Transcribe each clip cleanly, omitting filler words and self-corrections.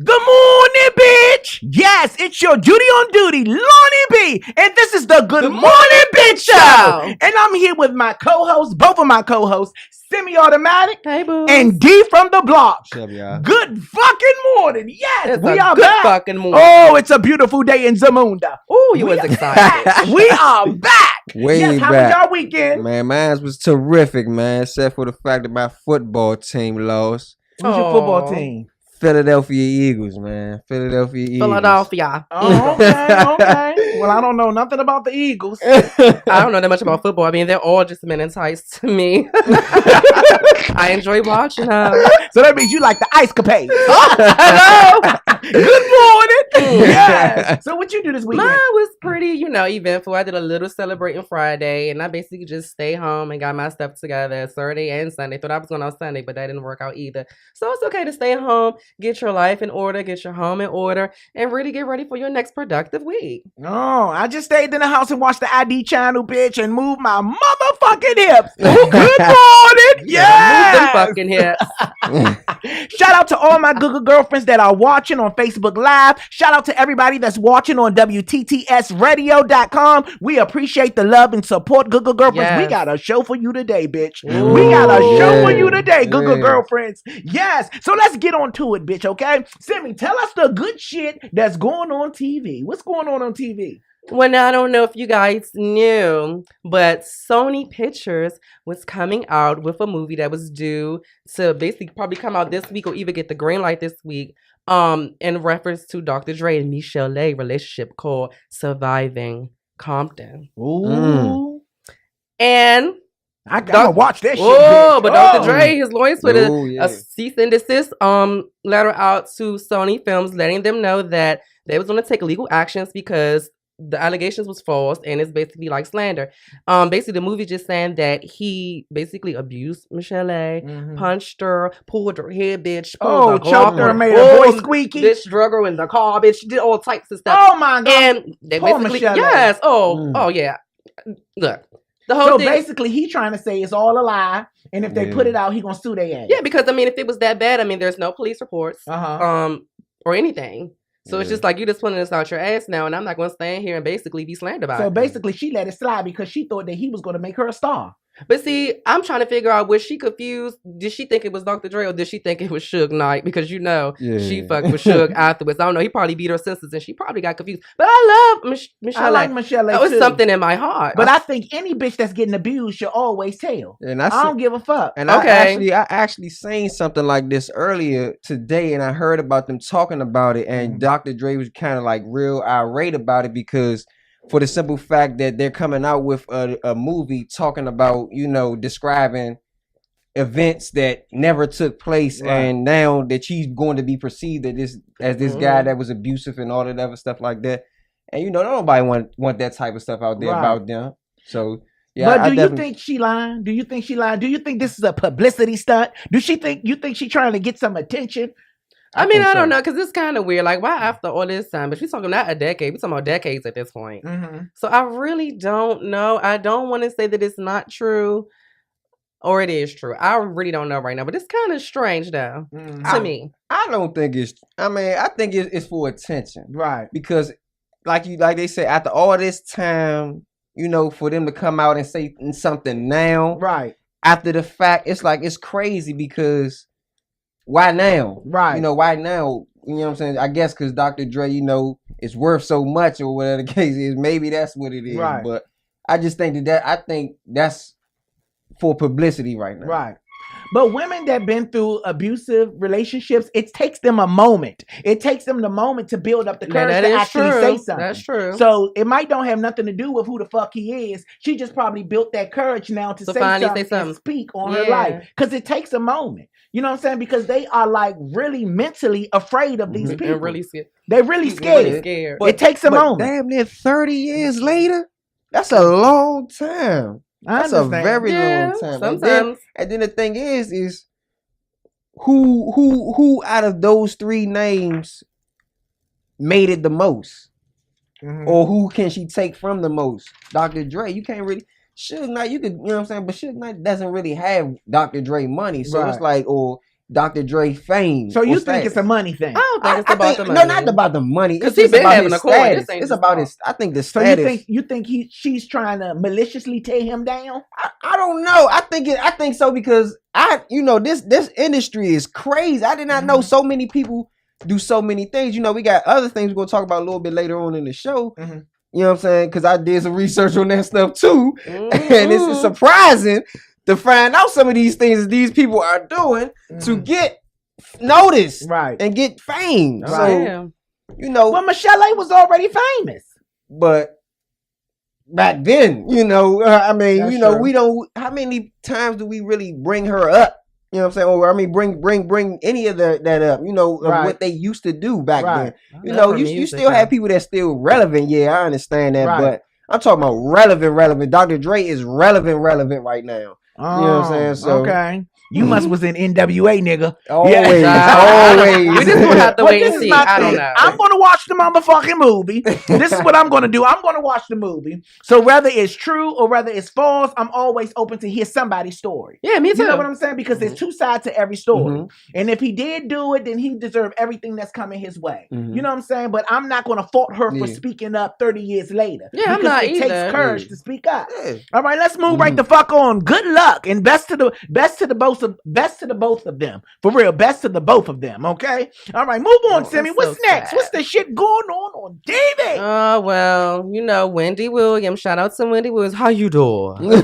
Good morning, bitch. Yes, it's your Judy on duty, Lonnie Bee, and this is the Good Morning Bitch Show. And I'm here with my co-hosts, both of my co-hosts, Semi-Automatic and D from the block. What's up, y'all? Good fucking morning. Yes, we are good back. Fucking morning. Oh, it's a beautiful day in Zamunda. Oh, you was excited. We are back. Way how back. was y'all weekend? Man, mine was terrific, man, except for the fact that my football team lost. Who's your football team? Philadelphia Eagles, man. Philadelphia Eagles. Philadelphia. Oh, okay. Well, I don't know nothing about the Eagles. I don't know that much about football. I mean, they're all just men in tights to me. I enjoy watching them. So that means you like the ice capades. Hello. Good morning. Yeah. So what you do this weekend? Mine was pretty, eventful. I did a little celebrating Friday, and I basically just stayed home and got my stuff together Saturday and Sunday. Thought I was going on Sunday, but that didn't work out either. So it's okay to stay home, get your life in order, get your home in order, and really get ready for your next productive week. Oh, I just stayed in the house and watched the ID channel, bitch, and moved my motherfucking hips. Good morning. Yeah. Move them fucking hips. Shout out to all my Google girlfriends that are watching on Facebook Live. Shout out to everybody that's watching on WTTSradio.com. We appreciate the love and support, Google girlfriends. Yes. We got a show for you today, bitch. Ooh, we got a show for you today, Google girlfriends. Yes. So let's get on to it, bitch, okay? Simi, tell us the good shit that's going on TV. What's going on TV? Well, now, I don't know if you guys knew, but Sony Pictures was coming out with a movie that was due to basically probably come out this week or even get the green light this week in reference to Dr. Dre and Michelle relationship called Surviving Compton. Ooh. And I gotta watch that shit. Oh, but Dr. Dre, his lawyers put a cease and desist letter out to Sony Films, letting them know that they was going to take legal actions because the allegations was false and it's basically like slander. Basically, the movie just saying that he basically abused Michelle, punched her, pulled her hair, bitch. Choked her, made her voice squeaky. Bitch, drug her in the car, bitch. She did all types of stuff. Oh my God. And they basically, Michelle. Yes. Oh yeah. Look. The whole thing, basically, he trying to say it's all a lie, and if they put it out, he gonna sue their ass. Yeah, because I mean, if it was that bad, I mean, there's no police reports, or anything. So it's just like you just pulling this out your ass now, and I'm not going to stand here and basically be slandered about it. So basically, she let it slide because she thought that he was going to make her a star. But see, I'm trying to figure out, was she confused? Did she think it was Dr. Dre or did she think it was Suge Knight? Because she fucked with Suge afterwards. I don't know. He probably beat her senses and she probably got confused. But I love Michelle. I like Michelle. That was something in my heart. But I think any bitch that's getting abused should always tell. And I don't give a fuck. And I actually seen something like this earlier today, and I heard about them talking about it, and Dr. Dre was kind of like real irate about it because for the simple fact that they're coming out with a movie talking about, describing events that never took place, and now that she's going to be perceived as this guy that was abusive and all that other stuff like that. And nobody want that type of stuff out there about them. So yeah. But do you think she lying? Do you think she lying? Do you think this is a publicity stunt? You think she trying to get some attention? I mean, I don't know, because it's kind of weird. Like, why after all this time? But we're talking not a decade. We're talking about decades at this point. So I really don't know. I don't want to say that it's not true or it is true. I really don't know right now. But it's kind of strange, though, to me. I don't think it's... I mean, I think it's for attention. Right. Because, like they say, after all this time, for them to come out and say something now. Right. After the fact, it's like, it's crazy because... Why now? Right. Why now? You know what I'm saying? I guess because Dr. Dre, is worth so much or whatever the case is. Maybe that's what it is. Right. But I just think I think that's for publicity right now. Right. But women that been through abusive relationships, it takes them a moment. It takes them the moment to build up the courage to actually say something. That's true. So it might don't have nothing to do with who the fuck he is. She just probably built that courage now to say something and speak on her life. Because it takes a moment. You know what I'm saying? Because they are like really mentally afraid of these people. And really scared. They're really scared. But it takes a moment. Damn near 30 years later, that's a long time. That's a very long time. Sometimes. And then the thing is who out of those three names made it the most? Or who can she take from the most? Dr. Dre, you can't really... Suge Knight, you could, you know what I'm saying? But Suge Knight doesn't really have Dr. Dre money. So it's like, or Dr. Dre fame. So you think it's a money thing? I don't think it's about the money. No, not about the money. Because he's been having a coin. It's about his. I think the so status. you think she's trying to maliciously tear him down? I don't know. I think so because this industry is crazy. I did not know so many people do so many things. We got other things we're gonna talk about a little bit later on in the show. Mm-hmm. You know what I'm saying? Because I did some research on that stuff too, and it's surprising to find out some of these things that these people are doing to get noticed, right, and get fame. Right. So well, Michelle A was already famous, but back then, I mean, That's we don't. How many times do we really bring her up? You know what I'm saying? Or I mean, bring any of that up. Of what they used to do back then. You still have people that's still relevant. Yeah, I understand that, but I'm talking about relevant. Dr. Dre is relevant right now. You know what I'm saying? So okay. You must was in NWA, nigga. Always. We just gonna have to wait and see. I don't know. I'm gonna watch the motherfucking movie. This is what I'm gonna do. I'm gonna watch the movie. So whether it's true or whether it's false, I'm always open to hear somebody's story. Yeah, me too. You know what I'm saying? Because there's two sides to every story. And if he did do it, then he deserved everything that's coming his way. You know what I'm saying? But I'm not gonna fault her for speaking up 30 years later. Yeah, I'm not it either. takes courage to speak up. All right, let's move right the fuck on. Good luck and best to the both of them. For real, best to the both of them, okay? All right, move on, Sammy. What's next? Sad. What's the shit going on TV? Oh, well, Wendy Williams. Shout out to Wendy Williams. How you doing?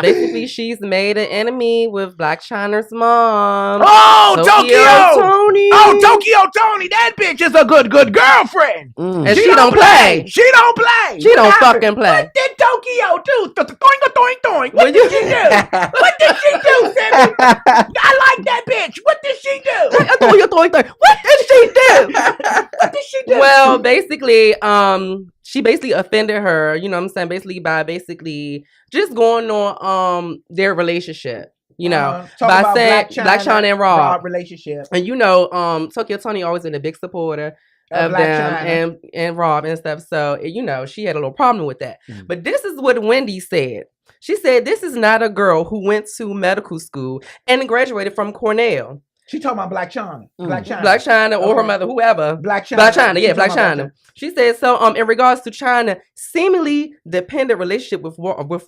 Basically, she's made an enemy with Blac Chyna's mom. Oh, Tokyo Tony. Oh, Tokyo Tony. That bitch is a good girlfriend. And she don't play. She don't play. She don't fucking play. What did Tokyo do? Doink. What did she do? What did she do, Sammy? I like that bitch. What did she do? What did she do? What did she do? Well, basically, she basically offended her, you know what I'm saying, by just going on their relationship, by saying Blac Chyna and Rob relationship. And Tokyo Tony always been a big supporter of them and Rob and stuff. So, she had a little problem with that. But this is what Wendy said. She said, this is not a girl who went to medical school and graduated from Cornell. She talking about Blac Chyna. Blac Chyna or her mother, whoever. Blac Chyna. Yeah, Blac Chyna. She said, so in regards to Chyna seemingly dependent relationship with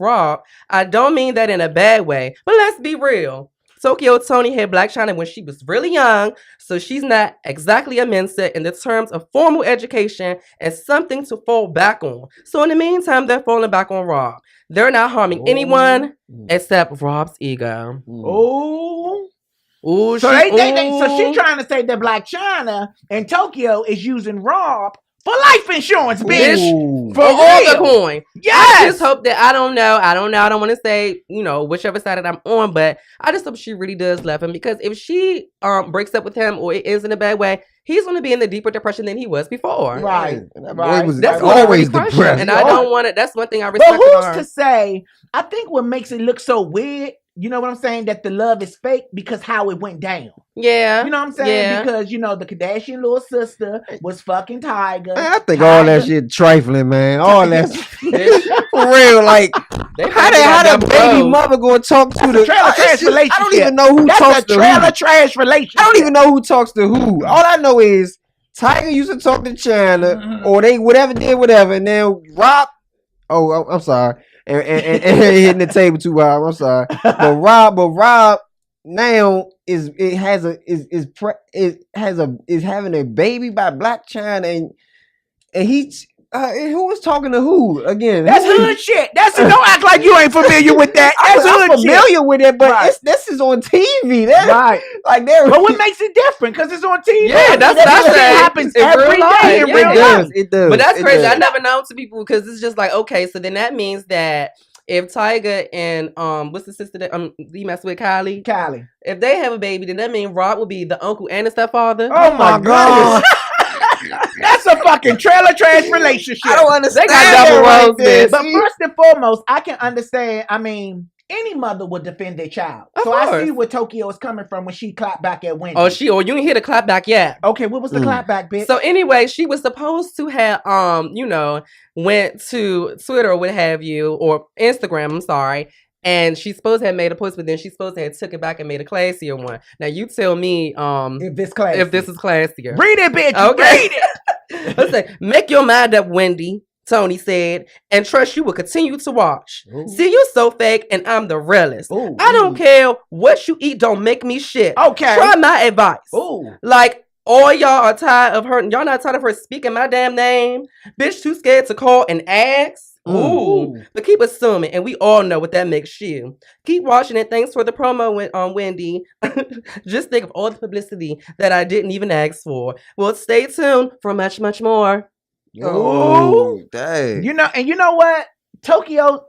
Rob, I don't mean that in a bad way, but let's be real. Tokyo Tony had Blac Chyna when she was really young, so she's not exactly a mensa in the terms of formal education and something to fall back on. So in the meantime, they're falling back on Rob. They're not harming anyone except Rob's ego. So so she trying to say that Blac Chyna and Tokyo is using Rob for life insurance, bitch. For all the coin. Yes. I just hope that I don't know. I don't want to say, whichever side that I'm on, but I just hope she really does love him, because if she breaks up with him or it ends in a bad way, he's going to be in the deeper depression than he was before. Right. That's always depressed. And I don't want it. That's one thing I respect. But who's to say? I think what makes it look so weird, you know what I'm saying, that the love is fake because how it went down. Yeah. You know what I'm saying? Yeah. Because, the Kardashian little sister was fucking Tiger. Man, I think all that shit trifling, man. All that for real. Like, how that baby mother going to talk to the trailer trash relationship? I don't even know who talks to who. Trailer trash relationship. I don't even know who talks to who. All I know is Tiger used to talk to Chyna, or they whatever, and then Rob. Oh, I'm sorry. And hitting the table too hard. I'm sorry, but Rob now is having a baby by Blac Chyna, and he's who was talking to who again? That's hood shit. Don't act like you ain't familiar with that. That's I'm familiar with it, but this is on TV. Right. Like there. But what makes it different? Because it's on TV. Yeah, that's what I said. It happens every day in real life. It does. But that's crazy. I never know to people, because it's just like, okay, so then that means that if Tiger and what's the sister that you mess with, Kylie? If they have a baby, then that means Rob will be the uncle and the stepfather. Oh my God. That's a fucking trailer trash relationship. I don't understand. They got double roles, right. But first and foremost, I can understand. I mean, any mother would defend their child. Of course. I see where Tokyo is coming from when she clapped back at Wendy. You didn't hear the clap back yet. Okay, what was the clap back, bitch? So anyway, she was supposed to have went to Twitter or what have you, or Instagram, I'm sorry, And she's supposed to have made a post, but then she's supposed to have took it back and made a classier one. Now you tell me if this is classier. Read it, bitch. Okay. Read it. Let's say, make your mind up, Wendy, Tony said, and trust you will continue to watch. Ooh. See, you so fake, and I'm the realest. Ooh. I don't care what you eat, don't make me shit. Okay. Try my advice. Ooh. Like, all y'all are tired of her. Y'all not tired of her speaking my damn name. Bitch, too scared to call and ask. Ooh. But keep assuming, and we all know what that makes you. Keep watching it. Thanks for the promo on Wendy. Just think of all the publicity that I didn't even ask for. Well, stay tuned for much, much more. Oh, dang. You know what? Tokyo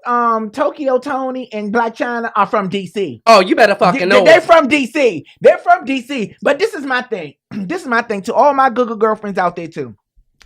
Tony and Black China are from DC. Oh, you better fucking know. They're from DC. They're from DC. But this is my thing. This is my thing to all my good girlfriends out there too.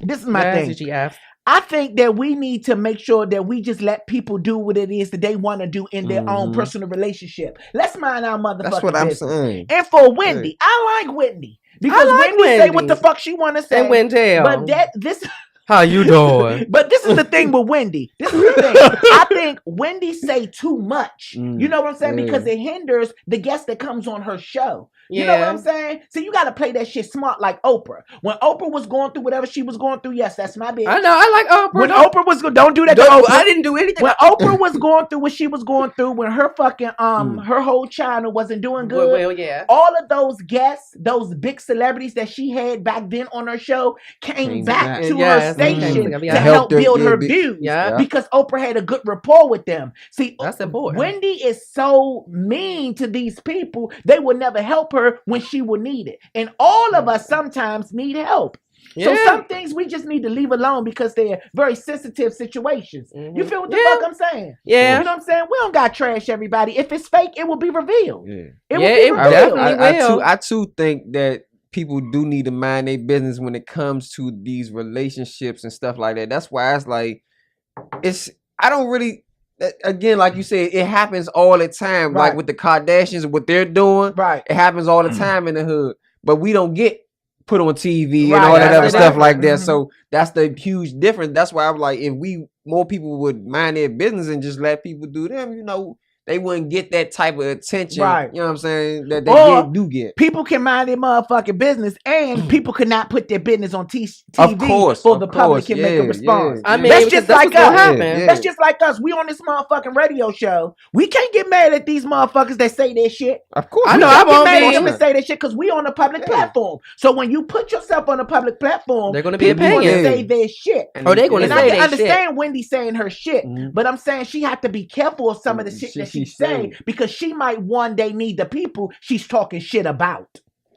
This is my thing. I think that we need to make sure that we just let people do what it is that they want to do in their own personal relationship. Let's mind our motherfucking business. That's what I'm saying. And for Wendy, I like Wendy. Because Wendy say what the fuck she want to say. And Wendell. But this... How you doing? But this is the thing with Wendy. This is the thing. I think Wendy say too much. You know what I'm saying? Because it hinders the guest that comes on her show. You know what I'm saying? So you got to play that shit smart like Oprah. When Oprah was going through whatever she was going through, yes, that's my bitch. I know. I like Oprah. When Oprah was don't do that to Oprah. I didn't do anything. When Oprah was going through what she was going through, when her fucking her whole channel wasn't doing good. Well, yeah. All of those guests, those big celebrities that she had back then on her show came back to her station to help build her views. Yeah. Because Oprah had a good rapport with them. See, that's important. Wendy is so mean to these people, they will never help her when she will need it. And all of us sometimes need help. So some things we just need to leave alone because they're very sensitive situations. You feel what the fuck I'm saying? Yeah. You know what I'm saying? We don't got trash everybody. If it's fake, it will be revealed. It will be revealed. I too think that people do need to mind their business when it comes to these relationships and stuff like that. That's why it's like, I don't really, again, like you said, it happens all the time. Right. Like with the Kardashians, what they're doing, right? It happens all the time in the hood, but we don't get put on TV and all that other stuff like that. So that's the huge difference. That's why I'm like, if more people would mind their business and just let people do them, you know, they wouldn't get that type of attention. Right. You know what I'm saying? That they do get. People can mind their motherfucking business and people could not put their business on TV for the public can make a response. I mean, that's just like us. That's just like us. We on this motherfucking radio show. We can't get mad at these motherfuckers that say their shit. Of course. I know. I won't get mad at them and say their shit because we on a public platform. So when you put yourself on a public platform, they're going to be opinions. Say their shit. Or they're going to say their shit. I can understand Wendy saying her shit, but I'm saying she had to be careful of some of the shit that she say because she might one day need the people she's talking shit about.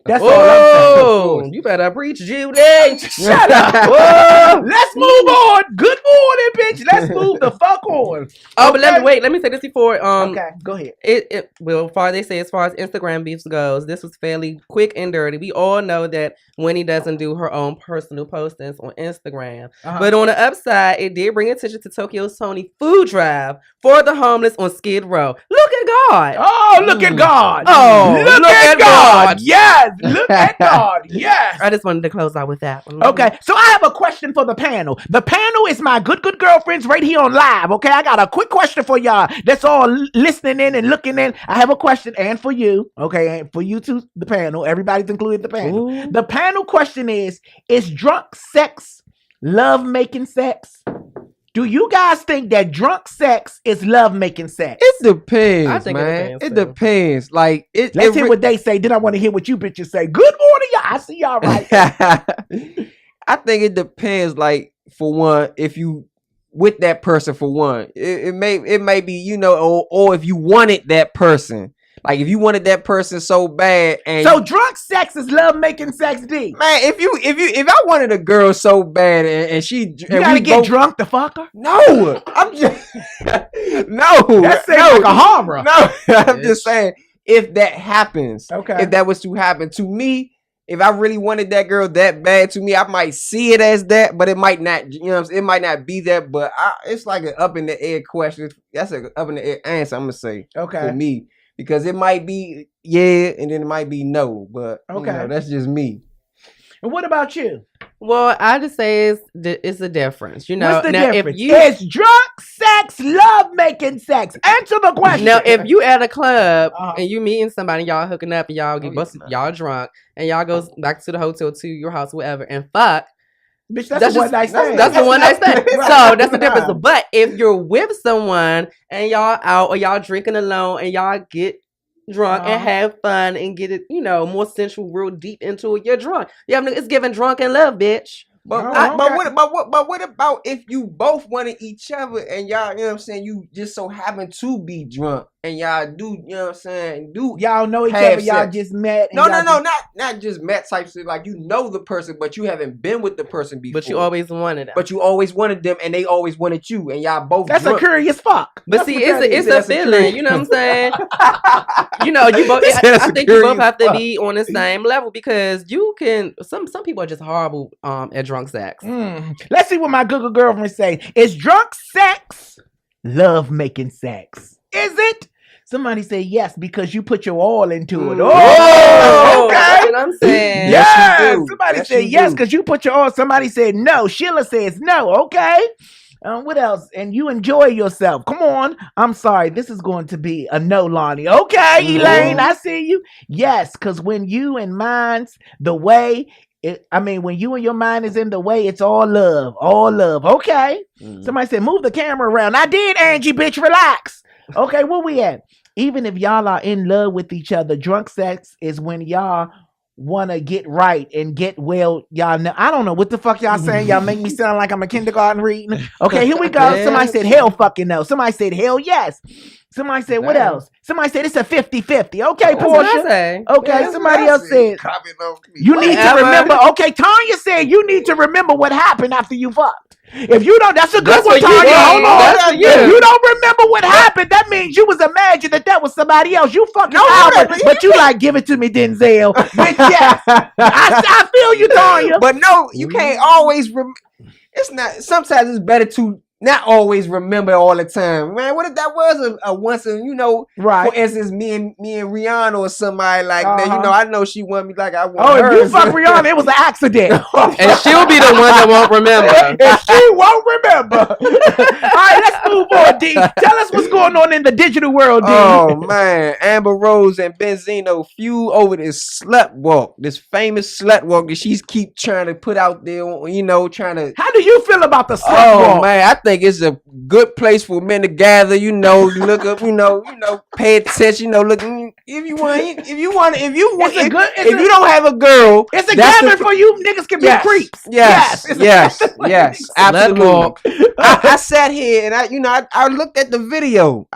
That's all I'm saying. You better preach, Judy. Shut up. Whoa. Let's move on. Good morning, bitch. Let's move the fuck on. Oh, but let me say this before. Okay, go ahead. As far as Instagram beefs goes, this was fairly quick and dirty. We all know that Winnie doesn't do her own personal postings on Instagram. But on the upside, it did bring attention to Tokyo's Tony food drive for the homeless on Skid Row. Look at God. Oh, look at God. Oh, look at God. Yes. Look at God. Yes. I just wanted to close out with that one. Okay. So I have a question for the panel. The panel is my good girlfriends right here on live. Okay. I got a quick question for y'all that's all listening in and looking in. I have a question and for you. Okay. And for you too, the panel. Everybody's included the panel. Ooh. The panel question is drunk sex love making sex? Do you guys think that drunk sex is love making sex? It depends, I think man. It depends. Like let's hear what they say. Then I want to hear what you bitches say. Good morning, y'all. I see y'all right. I think it depends. Like for one, if you with that person for one, it may be, you know, or if you wanted that person. Like if you wanted that person so bad, and so drunk sex is love making sex, D. Man, if I wanted a girl so bad and she, you gotta get drunk to fuck her. No, I'm just no. That sounds like a horror. No, I'm just saying if that happens, okay. If that was to happen to me, if I really wanted that girl that bad to me, I might see it as that, but it might not. You know, it might not be that. But it's like an up in the air question. That's an up in the air answer. I'm gonna say for me. Because it might be and then it might be no, but you know, that's just me. And what about you? Well, I just say it's a difference. You know, what's the difference? Is drunk sex, love making sex? Answer the question. Now, if you at a club and you meeting somebody, y'all hooking up and y'all get busted, y'all drunk, and y'all goes back to the hotel, to your house, whatever, and fuck. Bitch, that's the one night stand. That's the one night stand. So that's the difference. But if you're with someone and y'all out or y'all drinking alone and y'all get drunk and have fun and get it, more sensual, real deep into it, you're drunk. It's giving drunk and love, bitch. But what about if you both wanted each other and y'all, you just so happen to be drunk and y'all do, y'all know each other, y'all just met. Not just met type shit, like the person, but you haven't been with the person before. But you always wanted them. But you always wanted them and they always wanted you and y'all both That's drunk. a curious fuck. But see, it's a feeling, you know what I'm saying? You both, I think you both have to be on the same level because you can, some people are just horrible at drunk sex. Let's see what my Google girlfriend say. Is drunk sex love making sex? Is it? Somebody say yes because you put your all into it. Oh, okay. That's what I'm saying. Yes. Somebody said yes because you put your all. Somebody said no. Sheila says no. Okay. What else? And you enjoy yourself. Come on. I'm sorry. This is going to be a no, Lonnie. Okay, Elaine, I see you. Yes, because when you and mine's the way, when you and your mind is in the way, it's all love. All love. Okay. Somebody said, move the camera around. I did, Angie, bitch, relax. Okay, where we at? Even if y'all are in love with each other, drunk sex is when y'all want to get right and get well. Y'all know, I don't know what the fuck y'all saying. Y'all make me sound like I'm a kindergarten reading. Okay, here we go. Somebody said hell fucking no. Somebody said hell yes. Somebody said what else? Somebody said it's a 50-50. Okay, Portia. Okay, somebody else said you need to remember. Okay, Tanya said you need to remember what happened after you fucked. If you don't, that's a good one, Tanya. Hold on. If you don't remember what happened, that means you was imagining that was somebody else. You fucking Albert, but you like, give it to me, Denzel. Bitch, yes. I feel you, Tanya. But no, you can't always it's not. Sometimes it's better to not always remember all the time, man. What if that was a once in, right? For instance, me and Rihanna or somebody like that. I know she want me like I want her. Oh, if you fuck Rihanna, it was an accident, and she'll be the one that won't remember. And she won't remember. All right, let's move on, D. Tell us what's going on in the digital world, D. Oh man, Amber Rose and Benzino feud over this slut walk, this famous slut walk that she's keep trying to put out there. Trying to. How do you feel about the slut walk? Oh man, I think it's a good place for men to gather, look up, pay attention, look, if you don't have a girl, it's a gathering for you niggas can be creeps. Yes, absolutely. I sat here and I looked at the video.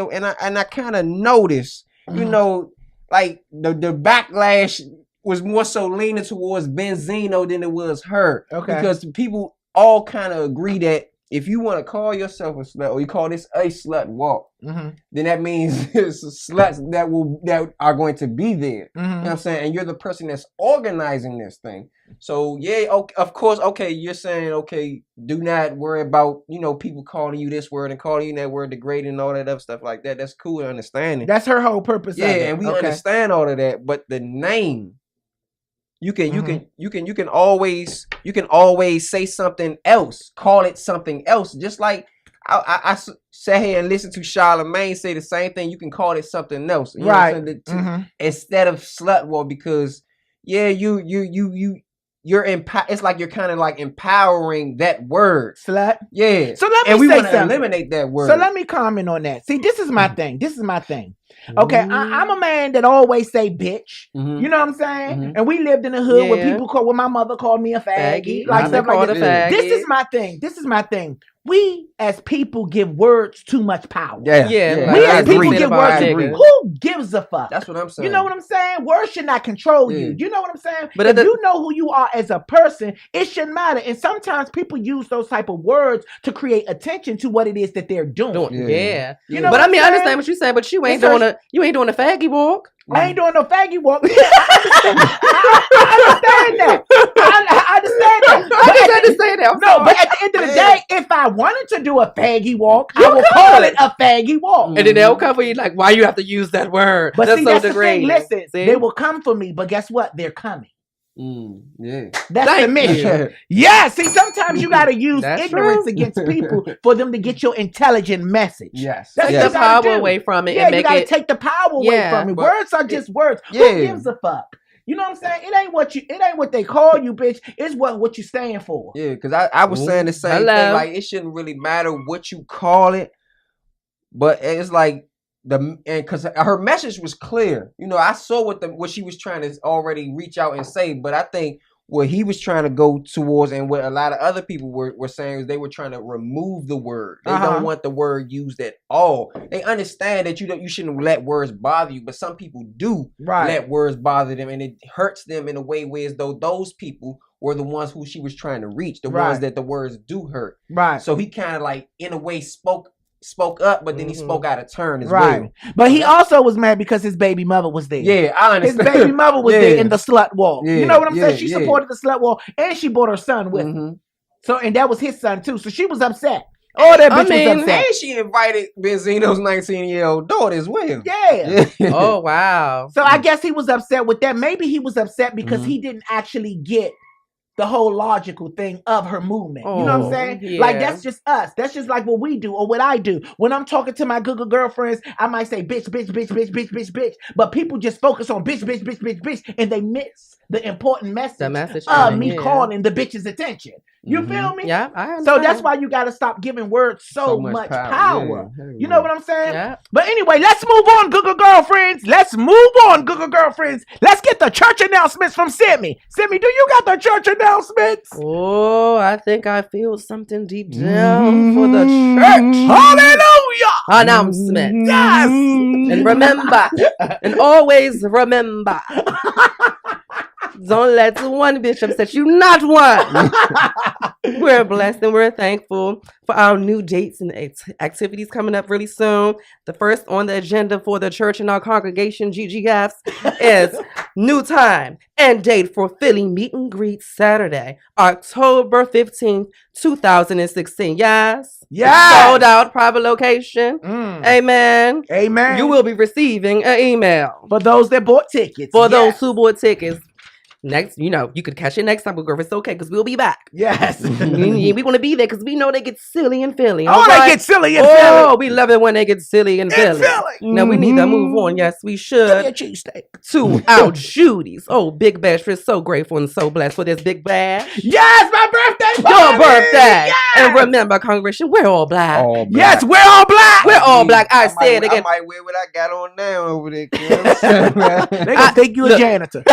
And I kind of noticed, like the backlash was more so leaning towards Benzino than it was her. Okay. Because people all kind of agree that if you want to call yourself a slut or you call this a slut walk, then that means it's sluts that are going to be there. You know what I'm saying? And you're the person that's organizing this thing. So yeah, of course, okay, you're saying, okay, do not worry about, people calling you this word and calling you that word, degrading and all that other stuff like that. That's cool and understanding. That's her whole purpose. Yeah, and we understand all of that. But the name, you can always say something else, call it something else. Just like I sat here and listened to Charlamagne say the same thing. You can call it something else, right? Instead of slut war, because you're it's like you're kind of like empowering that word slut. Yeah. So let me and we say want to eliminate that word. So let me comment on that. See, this is my thing. Okay, I'm a man that always say bitch. You know what I'm saying? And we lived in the hood where my mother called me a faggy. Like stuff like that. This is my thing. We as people give words too much power. Yeah. We as people give words. Who gives a fuck? That's what I'm saying. You know what I'm saying? Words should not control you. You know what I'm saying? But if you know who you are as a person, it shouldn't matter. And sometimes people use those type of words to create attention to what it is that they're doing. You know, but I understand what you're saying. But you ain't doing a faggy walk. I ain't doing no faggy walk. I understand that. I understand that. I understand that. But at the end of the day, if I wanted to do a faggy walk, I will call it a faggy walk. And then they'll come for you like, why you have to use that word? But that's so degrading. Listen, they will come for me, but guess what? They're coming. Yeah. That's the mission. Yeah. See, sometimes you got to use ignorance against people for them to get your intelligent message. Yes. Take the power away from it. Yeah, you got to take the power away from it. Words are just words. Who gives a fuck? You know what I'm saying? It ain't what they call you, bitch. It's what you stand for. Yeah, because I was saying the same thing. Like, it shouldn't really matter what you call it, but it's like because her message was clear. You know, I saw what she was trying to already reach out and say, but I think what he was trying to go towards and what a lot of other people were saying is they were trying to remove the word. They don't want the word used at all. They understand that you shouldn't let words bother you, but some people do let words bother them, and it hurts them in a way where as though those people were the ones who she was trying to reach, the ones that the words do hurt. Right. So he kind of like in a way spoke up, but then he spoke out of turn as well. But he also was mad because his baby mother was there. Yeah, I understand. His baby mother was there in the slut walk. Yeah, you know what I'm saying? She supported the slut walk, and she brought her son with her. So, and that was his son too. So she was upset. Oh, that bitch was upset. And she invited Benzino's 19-year-old daughter as well. Yeah. Oh, wow. So I guess he was upset with that. Maybe he was upset because he didn't actually get the whole logical thing of her movement. You know what I'm saying? Yeah. Like, that's just us. That's just like what we do or what I do. When I'm talking to my good girlfriends, I might say bitch, bitch, bitch, bitch, bitch, bitch, bitch. But people just focus on bitch, bitch, bitch, bitch, bitch, and they miss the important message of me calling the bitch's attention. You feel me? Yeah, I understand. So that's why you got to stop giving words so much power. Yeah. You know what I'm saying? Yeah. But anyway, let's move on, good girlfriends. Let's move on, good girlfriends. Let's get the church announcements from Simi. Simi, do you got the church announcements? Oh, I think I feel something deep down for the church. Hallelujah! Announcement. Yes! And remember, and always remember, don't let one bitch upset you, not one. We're blessed and we're thankful for our new dates and activities coming up really soon. The first on the agenda for the church and our congregation, GGFs, is new time and date for Philly Meet and Greet Saturday, October 15th, 2016. Yes. Sold out, private location. Amen. Amen. You will be receiving an email. For those that bought tickets. For those who bought tickets. Next, you could catch it next time, girl. It's okay because we'll be back. Yes. We want to be there because we know they get silly and Philly. Oh, they get silly and Philly. Oh, we love it when they get silly and Philly. Now, we need to move on. Yes, we should. To our Judy's. Oh, Big Bash. We're so grateful and so blessed for this Big Bash. Yes, my birthday party. Your birthday. Yes. And remember, congregation, we're all black. Yes, we're all black. We're all black. I said again. I might wear what I got on now over there. They gonna think you a janitor.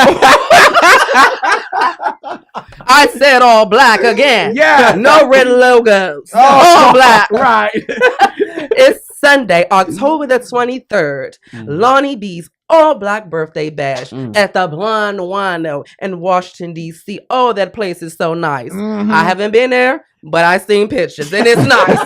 I said all black again. Yeah. No red logos. All black. Right. It's Sunday, October the 23rd. Lonnie Bee's all black birthday bash at the Blonde Wino in Washington, D.C. Oh, that place is so nice. I haven't been there, but I've seen pictures and it's nice.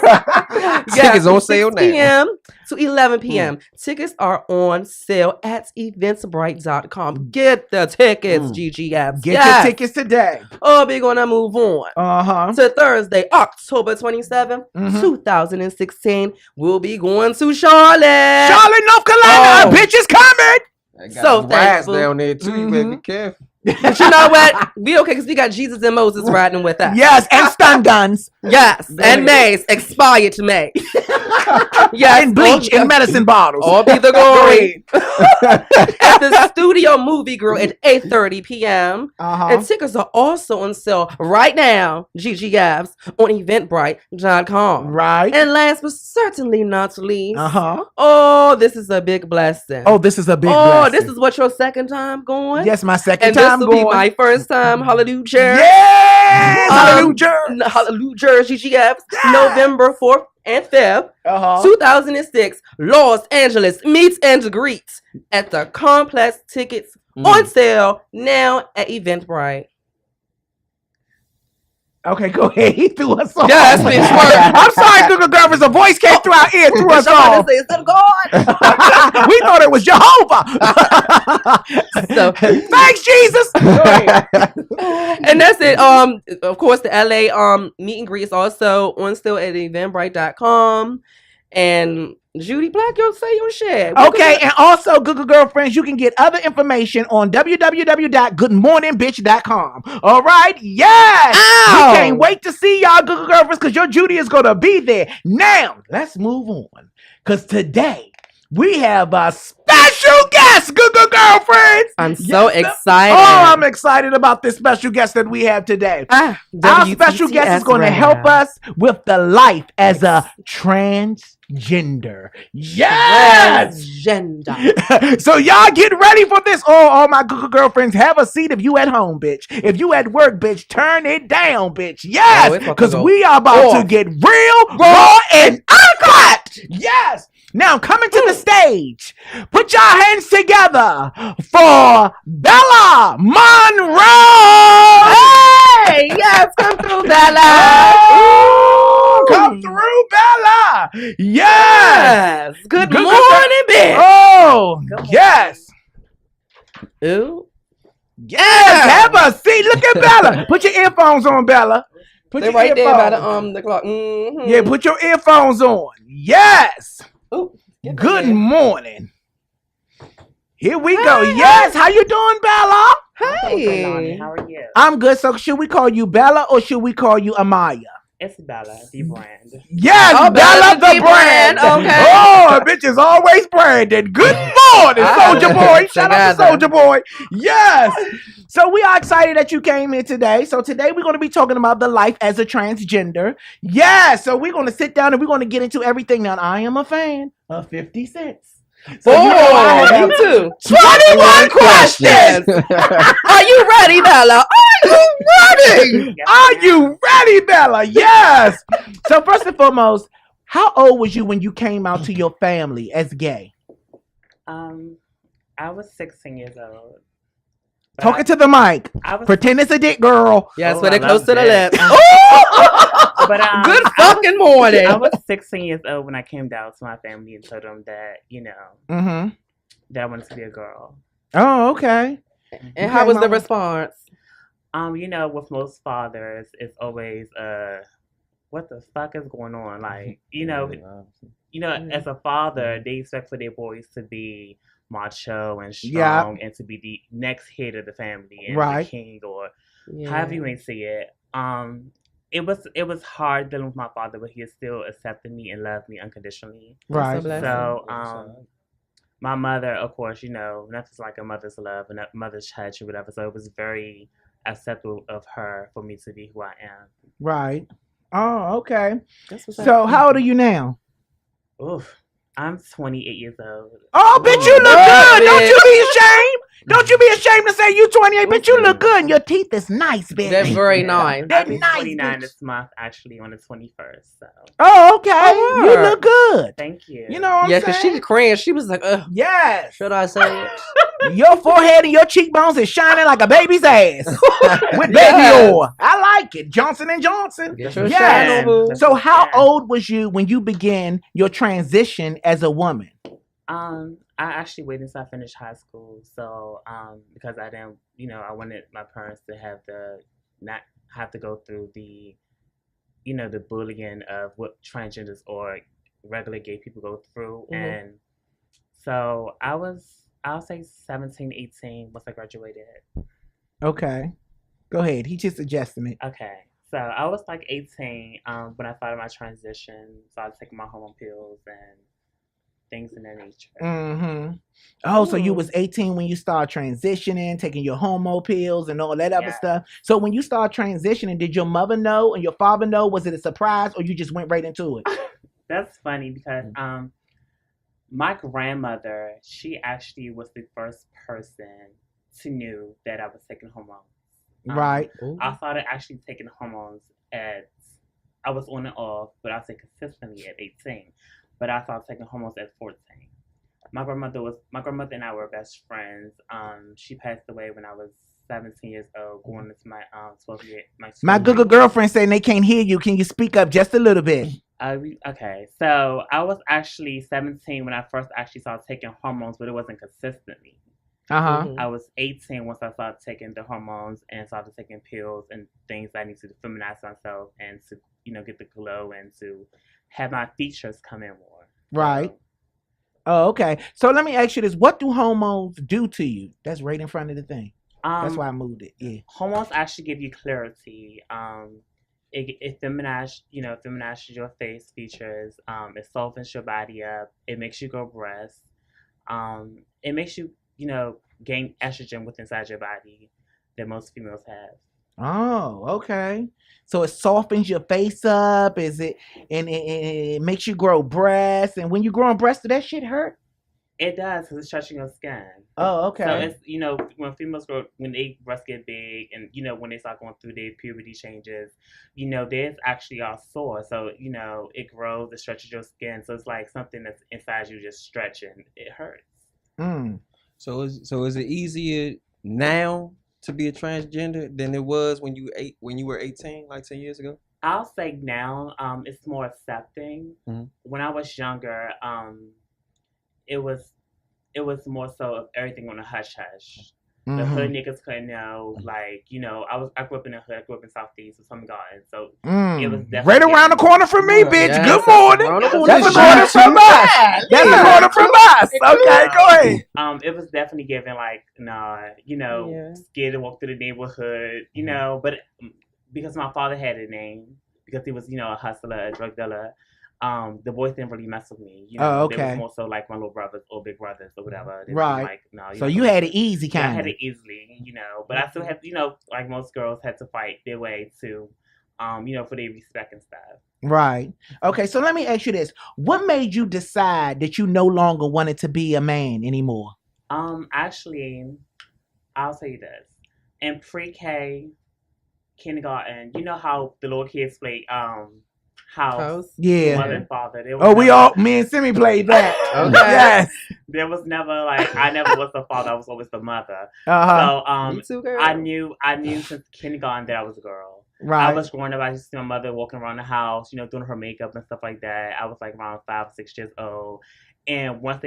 Tickets on sale now. 6 p.m. to 11 p.m. Tickets are on sale at eventsbright.com. Get the tickets, GGFs. Get your tickets today. Oh, we're going to move on. To Thursday, October 27th, 2016. We'll be going to Charlotte. Charlotte, North Carolina. Our bitch is coming. So thankful. Down there too. You better be careful. But you know what? We okay because we got Jesus and Moses riding with us. Yes, and stun guns. Yes, and Mays, expired Mays. Yes, and bleach in medicine bottles. All be the glory. At the Studio Movie Grill at 8:30 p.m. And tickets are also on sale right now, GGFs, on eventbrite.com. Right. And last but certainly not least, oh, this is a big blessing. Oh, this is a big blessing. Oh, this is what, your second time going? Yes, my second and time this will be my first time. Hallelujah. Yes! Hallelujah. Hallelujah. GGFs. November 4th and 5th, 2006, Los Angeles meets and greets at the Complex. Tickets on sale now at Eventbrite. Okay, go ahead. He threw us off. Yes, bitch. I'm sorry, Google Girls. A voice came through our ear, threw us off. Say, is that God? We thought it was Jehovah. So, thanks, Jesus. And that's it. Of course, the LA meet and greet is also on sale at eventbrite.com. And Judy Black, you'll say your shit. Okay, and also, good girlfriends, you can get other information on www.goodmorningbitch.com. All right? Yes! Ow! We can't wait to see y'all, good girlfriends, because your Judy is going to be there. Now, let's move on, because today, we have a special guest, good girlfriends. I'm so excited. Oh, I'm excited about this special guest that we have today. Our special guest is going to help us with the life as a transgender. Yes! Transgender. So y'all get ready for this. All my good girlfriends, have a seat if you at home, bitch. If you at work, bitch, turn it down, bitch. Yes! Because we are about to get real, raw, and uncut. Yes! Now, coming to the stage, put your hands together for Bella Monroe! Hey! Yes, come through, Bella! Oh, come through, Bella! Yes! Good morning, bitch! Oh, yes! Ooh. Yes! Have a seat! Look at Bella! Put your earphones on, Bella. They're right there by the clock. Mm-hmm. Yeah, put your earphones on. Yes! Ooh, good morning. Here we go. Yes, how you doing, Bella? Hey. How are you? I'm good. So should we call you Bella or should we call you Amaya? It's Bella, the brand. Yes, Bella the brand. Okay. Oh, bitch is always branded. Good morning, Soldier Boy. Shout out to Soldier Boy. Yes. So we are excited that you came here today. So today we're going to be talking about the life as a transgender. Yes. So we're going to sit down and we're going to get into everything. Now, I am a fan of 50 Cents. So I have too. 21 questions. Are you ready, Bella? Are you ready? Are you ready, Bella? Yes. So first and foremost, how old was you when you came out to your family as gay? I was 16 years old. Talking to the mic. Pretend it's a dick, girl. Yes, but it close to the lips. But good fucking morning. I was 16 years old when I came down to my family and told them that, that I wanted to be a girl. Oh, okay. And how was the response? With most fathers, it's always what the fuck is going on? Like, as a father, they expect for their boys to be macho and strong and to be the next head of the family and the king or however you may see it. It was hard dealing with my father, but he still accepted me and loved me unconditionally. Right. So, my mother, of course, nothing's like a mother's love and a mother's touch or whatever. So it was very acceptable of her for me to be who I am. Right. Oh, okay. So how old are you now? Oof. I'm 28 years old. Oh, bitch, you look good. Don't you be ashamed. Don't you be ashamed to say you 28, bitch. You look good and your teeth is nice, bitch. They're very nice. I'll be 29 this month, actually, on the 21st. So. Oh, okay. You look good. Thank you. You know what I'm saying? Yeah, because she cringed. She was like, ugh. Yes. Should I say it? Your forehead and your cheekbones is shining like a baby's ass with baby oil. I like it. Johnson & Johnson. Yes. So how old was you when you began your transition as a woman? I actually waited until I finished high school. So, because I didn't, I wanted my parents to not have to go through the bullying of what transgenders or regular gay people go through. Mm-hmm. And so I'll say 17, 18 once I graduated. Okay. Go ahead. He just suggested it. Okay. So I was like 18 when I started my transition. So I was taking my hormone pills and things in that nature. Mm-hmm. Oh, so you was 18 when you started transitioning, taking your hormone pills and all that other stuff. So when you started transitioning, did your mother know and your father know? Was it a surprise or you just went right into it? That's funny because my grandmother, she actually was the first person to know that I was taking hormones. Right. I started actually taking hormones I was on and off, but I say consistently at 18. But I started taking hormones at 14. My grandmother and I were best friends. She passed away when I was 17 years old, going into my 12th year. My good girlfriend saying they can't hear you. Can you speak up just a little bit? Okay, so I was actually 17 when I first actually started taking hormones, but it wasn't consistently. I was 18 once I started taking the hormones and started taking pills and things I need to feminize myself and to get the glow and to have my features come in more. Right. Oh, okay. So let me ask you this: what do hormones do to you? That's right in front of the thing. That's why I moved it. Yeah. Hormones actually give you clarity. It feminizes, feminizes your face features. It softens your body up. It makes you grow breasts. It makes you, gain estrogen within inside your body that most females have. Oh, okay. So it softens your face up. Is it, and it makes you grow breasts. And when you grow breasts, does that shit hurt? It does because it's touching your skin. Oh, okay. So it's when females grow, when their breasts get big, and when they start going through their puberty changes, there's actually all sore. So it grows, it stretches your skin. So it's like something that's inside you just stretching. It hurts. So is it easier now to be a transgender than it was when you were 18, like 10 years ago? I'll say now, it's more accepting. Mm-hmm. When I was younger, it was more so of everything on a hush hush. The hood niggas couldn't know, I grew up in the hood, I grew up in Southeast with some garden, so it was definitely right around the corner from me, bitch. Yes. Good morning. That's a corner from us. That's a corner from us. Okay, go ahead. It was definitely given scared to walk through the neighborhood, but because my father had a name, because he was, a hustler, a drug dealer. The boys didn't really mess with me. okay. They was more so like my little brothers or big brothers or whatever. They right. So you had it easy, kind of. I had it easily, but I still had, like most girls had to fight their way to, for their respect and stuff. Right. Okay. So let me ask you this: what made you decide that you no longer wanted to be a man anymore? Actually, I'll tell you this: in pre-K, kindergarten, you know how the little kids play, house, yeah, mother and father. Me and Simi played that. Okay. Yes. There was never I never was the father. I was always the mother. Uh-huh. So Me too, girl. I knew since kindergarten that I was a girl. Right. I was growing up. I used to see my mother walking around the house, doing her makeup and stuff like that. I was like around 5 or 6 years old, and once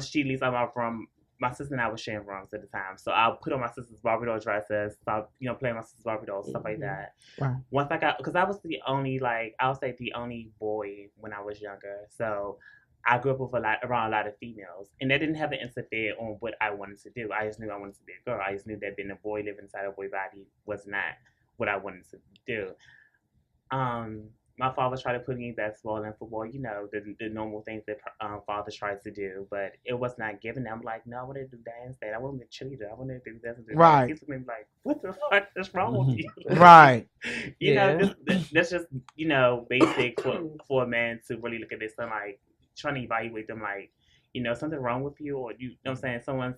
she leaves out my room. My sister and I were sharing rooms at the time, so I put on my sister's Barbie doll dresses, start playing my sister's Barbie dolls, stuff like that. Right. Once I got, because I was the only I'll say the only boy when I was younger, so I grew up with around a lot of females, and that didn't have to interfere on what I wanted to do. I just knew I wanted to be a girl. I just knew that being a boy living inside a boy body was not what I wanted to do. My father tried to put me in basketball and football, the normal things that father tries to do, but it was not given. I'm like, no, I want to do dance. I want to be a cheerleader. I want to do this and do that. Right. He's looking like, what the fuck is wrong with you? Right. That's just basic for a man to really look at this and like trying to evaluate them like, something wrong with you, or you know what I'm saying, someone's,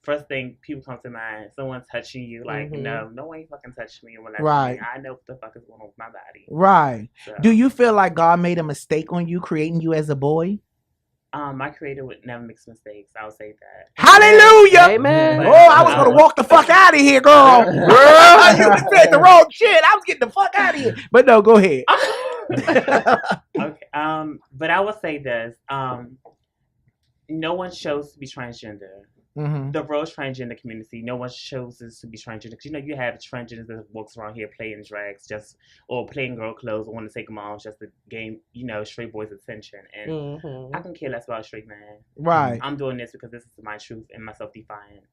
first thing people come to mind, someone touching you, like, no one ain't fucking touched me, or right. I know what the fuck is going on with my body. Right. So, do you feel like God made a mistake on you creating you as a boy? My creator would never make mistakes. I'll say that. Hallelujah. Amen. I was gonna walk the fuck out of here, girl. Girl, you said the wrong shit. I was getting the fuck out of here. But no, go ahead. Okay. But I will say this. No one chose to be transgender. The Rose transgender community, no one chooses to be transgender. Because, you have transgenders that walks around here playing drags or playing girl clothes or want to take them off just to gain, straight boys' attention. And I can care less about a straight man. Right. I'm doing this because this is my truth and my self-defiance.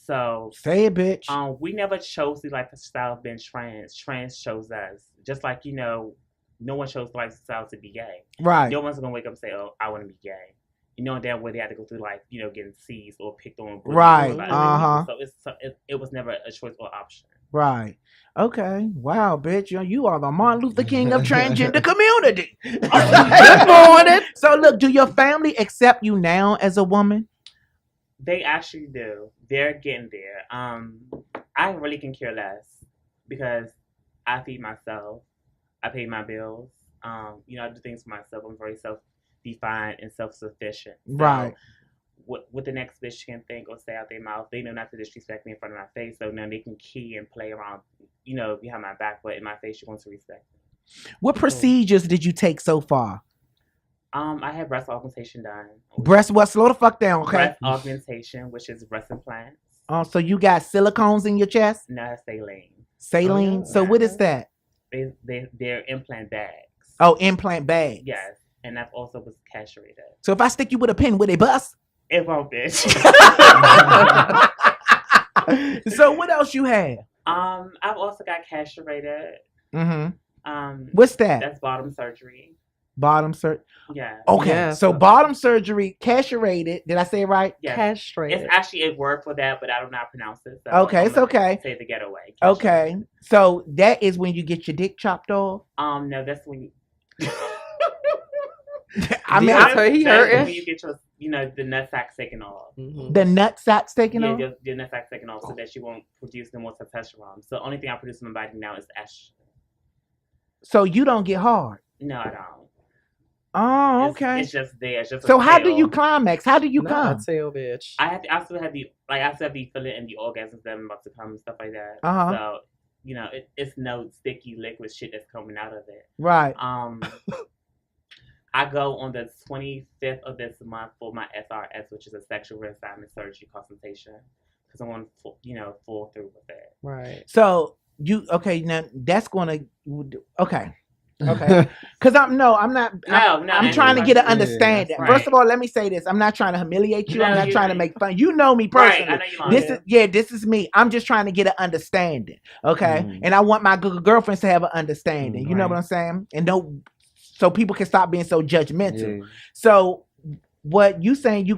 So say it, bitch. We never chose the lifestyle of being trans. Trans chose us. Just like, no one chose the lifestyle to be gay. Right. No one's gonna wake up and say, "Oh, I want to be gay." Damn well they had to go through getting seized or picked on. Right. So it was never a choice or option. Right. Okay. Wow, bitch. You are the Martin Luther King of transgender community. Good morning. So look, do your family accept you now as a woman? They actually do. They're getting there. I really can care less because I feed myself. I pay my bills. I do things for myself. I'm very self-defined and self-sufficient. So right. What the next bitch can think or say out their mouth, they know not to disrespect me in front of my face. So now they can key and play around, behind my back, but in my face, you want to respect me. What procedures did you take so far? I had breast augmentation done. Slow the fuck down, okay? Breast augmentation, which is breast implants. So you got silicones in your chest? No, saline. Saline? So what is that? They're implant bags. Oh, implant bags. Yes. and I've also was castrated. So if I stick you with a pin, would they bust? It won't, bitch. So what else you have? I've also got castrated. What's that? That's bottom surgery. Bottom surgery. Yeah. Okay. Yeah, so bottom surgery, castrated. Did I say it right? Yes. Castrated. It's actually a word for that, but I do not pronounce it. So okay, it's okay. Say the getaway. Okay. So that is when you get your dick chopped off? No, that's when you I mean, he hurting. When you get your, the nutsack taken off. Mm-hmm. The nutsack taken off? Yeah, the nutsack taken off so that you won't produce no more testosterone. So the only thing I produce in my body now is estrogen. So you don't get hard? No, I don't. Oh, okay. It's just there. It's just so how do you climax? How do you come? Tail, bitch. I still have the feeling and the orgasms that I'm about to come and stuff like that. So it's no sticky liquid shit that's coming out of it. Right. I go on the 25th of this month for my SRS, which is a sexual reassignment surgery consultation, because I want to full through with it. Right. So now that's gonna okay. Because I'm not. I'm trying to get an understanding. Right. First of all, let me say this: I'm not trying to humiliate you. I'm not trying to make fun. You know me personally. Right, I know This is me. I'm just trying to get an understanding. Okay, and I want my girlfriends to have an understanding. You know what I'm saying? And so people can stop being so judgmental. Yeah. So what you saying?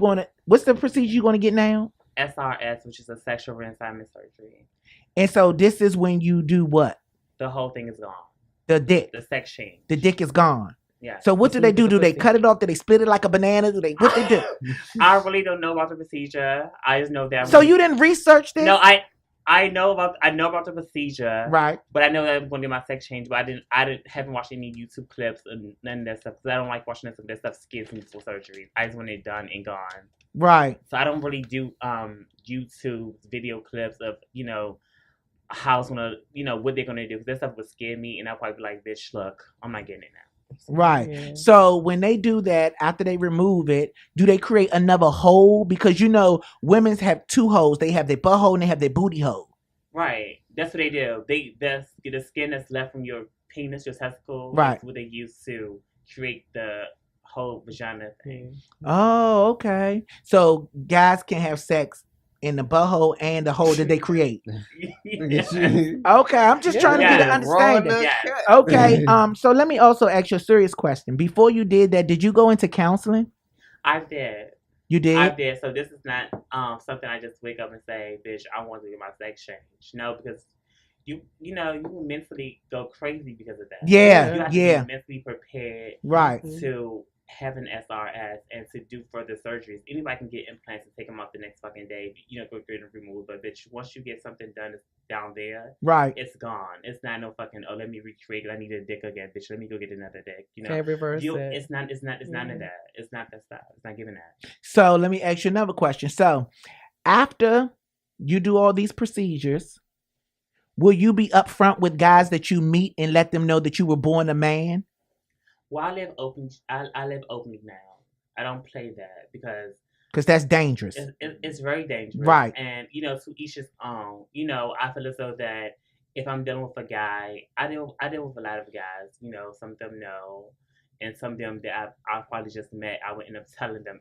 What's the procedure you're gonna get now? SRS, which is a sexual reassignment surgery. And so this is when you do what? The whole thing is gone. The dick. The sex change. The dick is gone. Yeah. So what do they do? Do they cut it off? Do they split it like a banana? What they do? I really don't know about the procedure. I just know that. So you didn't research this? No, I know about the procedure. Right. But I know that I'm going to do my sex change. But I haven't watched any YouTube clips and none of that stuff because I don't like watching that stuff scares me before surgery. I just want it done and gone. Right. So I don't really do YouTube video clips of how it's gonna, what they're gonna do. Because that stuff would scare me, and I'll probably be like, "Bitch, look, I'm not getting it now." Right. Yeah. So when they do that, after they remove it, do they create another hole? Because women's have two holes. They have their butt hole and they have their booty hole. Right. That's what they do. That's the skin that's left from your penis, your testicle. Right. That's what they use to create the whole vagina thing. Oh, okay. So guys can have sex in the butthole and the hole that they create. Okay, I'm just trying to get an understanding. Yes. Okay, so let me also ask you a serious question. Before you did that, did you go into counseling? I did. You did? I did. So this is not something I just wake up and say, "Bitch, I want to get my sex changed." No, because you will mentally go crazy because of that. Yeah, you have to be mentally prepared, right, to have an SRS and to do further surgeries. Anybody can get implants and take them off the next fucking day. Go through and remove. But bitch, once you get something done down there, right, it's gone. It's not no fucking let me recreate it. I need a dick again, bitch. Let me go get another dick. Can't reverse it. It's none of that. It's not that stuff. It's not giving that. So let me ask you another question. So after you do all these procedures, will you be upfront with guys that you meet and let them know that you were born a man? Well, I live openly now. I don't play that because that's dangerous. It's very dangerous, right? And to each his own. I feel as though that if I'm dealing with a guy, I deal with a lot of guys. Some of them know, and some of them that I probably just met. I would end up telling them,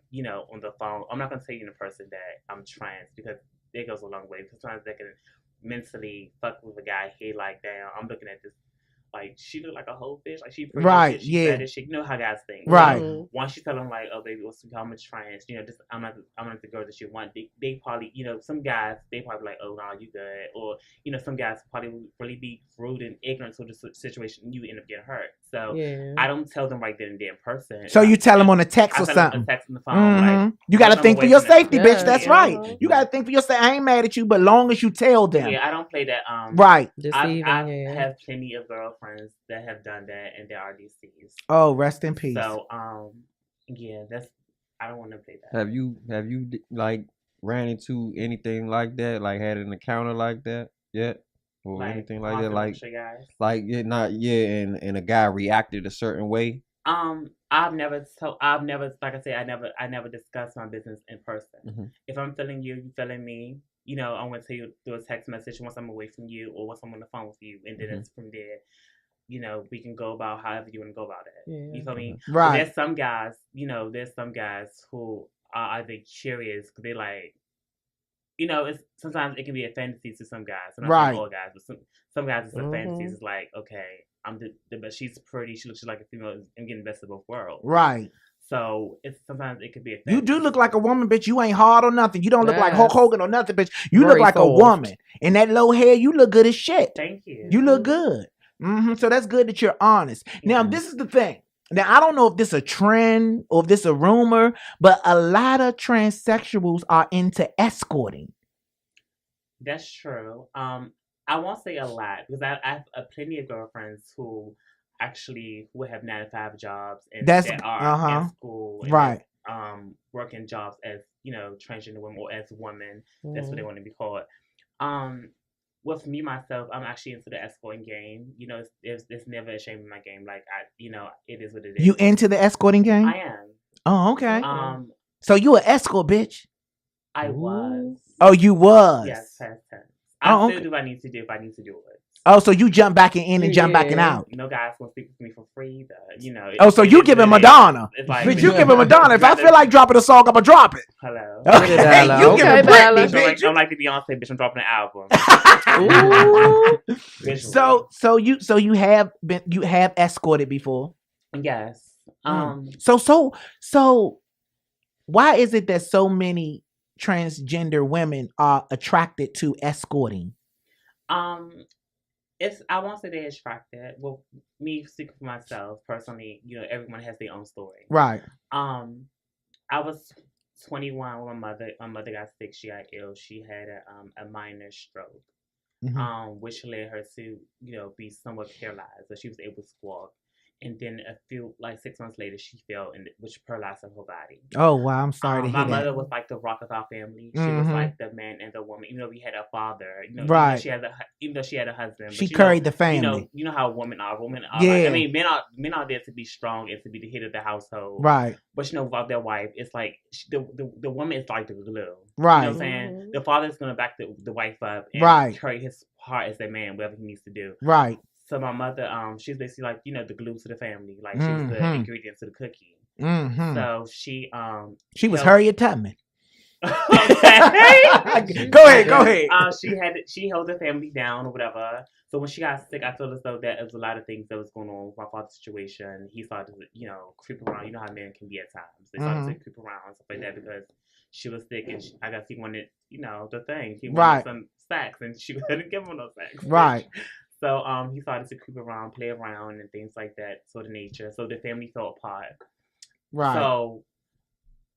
on the phone. I'm not gonna tell you in person that I'm trans because it goes a long way. Because sometimes they can mentally fuck with a guy head like down. I'm looking at this. Like, she look like a whole fish. Like, she pretty right, shit, yeah. Fat as shit. You know how guys think. Right. So, once you tell them, like, oh, baby, what's how much trans? Just, I'm not the girl that you want. They probably, some guys, they probably like, oh, no, you good. Or, some guys probably really be rude and ignorant to the situation. You end up getting hurt. So, I don't tell them right then and there in person. So, you tell them on a text or something. On text on the phone. Mm-hmm. Like, you got to think for your safety, bitch. That's right. You got to think for your safety. I ain't mad at you, but long as you tell them. Yeah, I don't play that. Right. I have plenty of girlfriends that have done that and they are deceased. Oh, rest in peace. So, yeah, I don't want to play that. Have you like ran into anything like that? Like had an encounter like that yet? Or like, anything like that? And a guy reacted a certain way? I've never, like I say, I never discussed my business in person. Mm-hmm. If I'm feeling you, you feeling me, I'm going to tell you through a text message once I'm away from you or once I'm on the phone with you. And then it's from there. you know, we can go about however you want to go about it. Yeah. You feel me? Right. There's some guys, you know, who are either curious because they like, you know, it's sometimes it can be a fantasy to some guys. So not all guys, but some guys it's a fantasy. It's like, okay, but she's pretty. She looks like a female. I'm getting the best of both worlds. Right. So sometimes it could be a fantasy. You do look like a woman, bitch. You ain't hard or nothing. You don't look like Hulk Hogan or nothing, bitch. You look like a woman. And that low hair, you look good as shit. Thank you. You look good. So that's good that you're honest. Now, this is the thing. Now, I don't know if this is a trend or if this is a rumor, but a lot of transsexuals are into escorting. That's true. I won't say a lot because I have plenty of girlfriends who have 9-to-5 jobs and that are in school, and right? Working jobs as, you know, transgender women or as women. That's what they want to be called. With me myself, I'm actually into the escorting game. You know, there's never a shame in my game. Like you know, it is what it is. You into the escorting game? I am. Oh, okay. So you an escort, bitch? I was. Oh, you was. Yes, past tense. I still do what I need to do if I need to do it. Oh, so you jump back in and jump back and out. No guys will speak with me for free either. You know. Oh, so you giving Madonna. But you giving Madonna. If I feel like dropping a song, I'm going to drop it. Hello. Okay, you giving Britney, bitch. I'm like the Beyonce, bitch. I'm dropping an album. So you have escorted before? Yes. So why is it that so many transgender women are attracted to escorting? I won't say they're attracted. Well, me speaking for myself personally, you know, everyone has their own story. Right. I was 21 when my mother got sick. She got ill. She had a minor stroke, which led her to, you know, be somewhat paralyzed, but she was able to walk. And then 6 months later, she fell, which paralyzed her whole body. Oh, wow. I'm sorry to hear that. My mother was like the rock of our family. She was like the man and the woman. Even though we had a father, you know, right. Even though she had a husband. She carried the family. You know how women are. Yeah. Like, I mean, men are there to be strong and to be the head of the household. Right. But, you know, without their wife, it's like the woman is like the glue. Right. You know what I'm saying? The father's going to back the wife up and carry his heart as a man, whatever he needs to do. Right. So my mother, she's basically like, you know, the glue to the family. Like, she was the ingredient to the cookie. So she was Harriet Tubman. Okay. Go ahead. She held the family down or whatever. So when she got sick, I feel as though there was a lot of things that was going on with my father's situation. He started to, you know, creep around. You know how men can be at times. They started to creep around and stuff like that because she was sick and I guess he wanted, you know, the thing. He wanted some sex and she couldn't give him no sex. Right. So he started to creep around, play around, and things like that, sort of nature. So the family fell apart. Right. So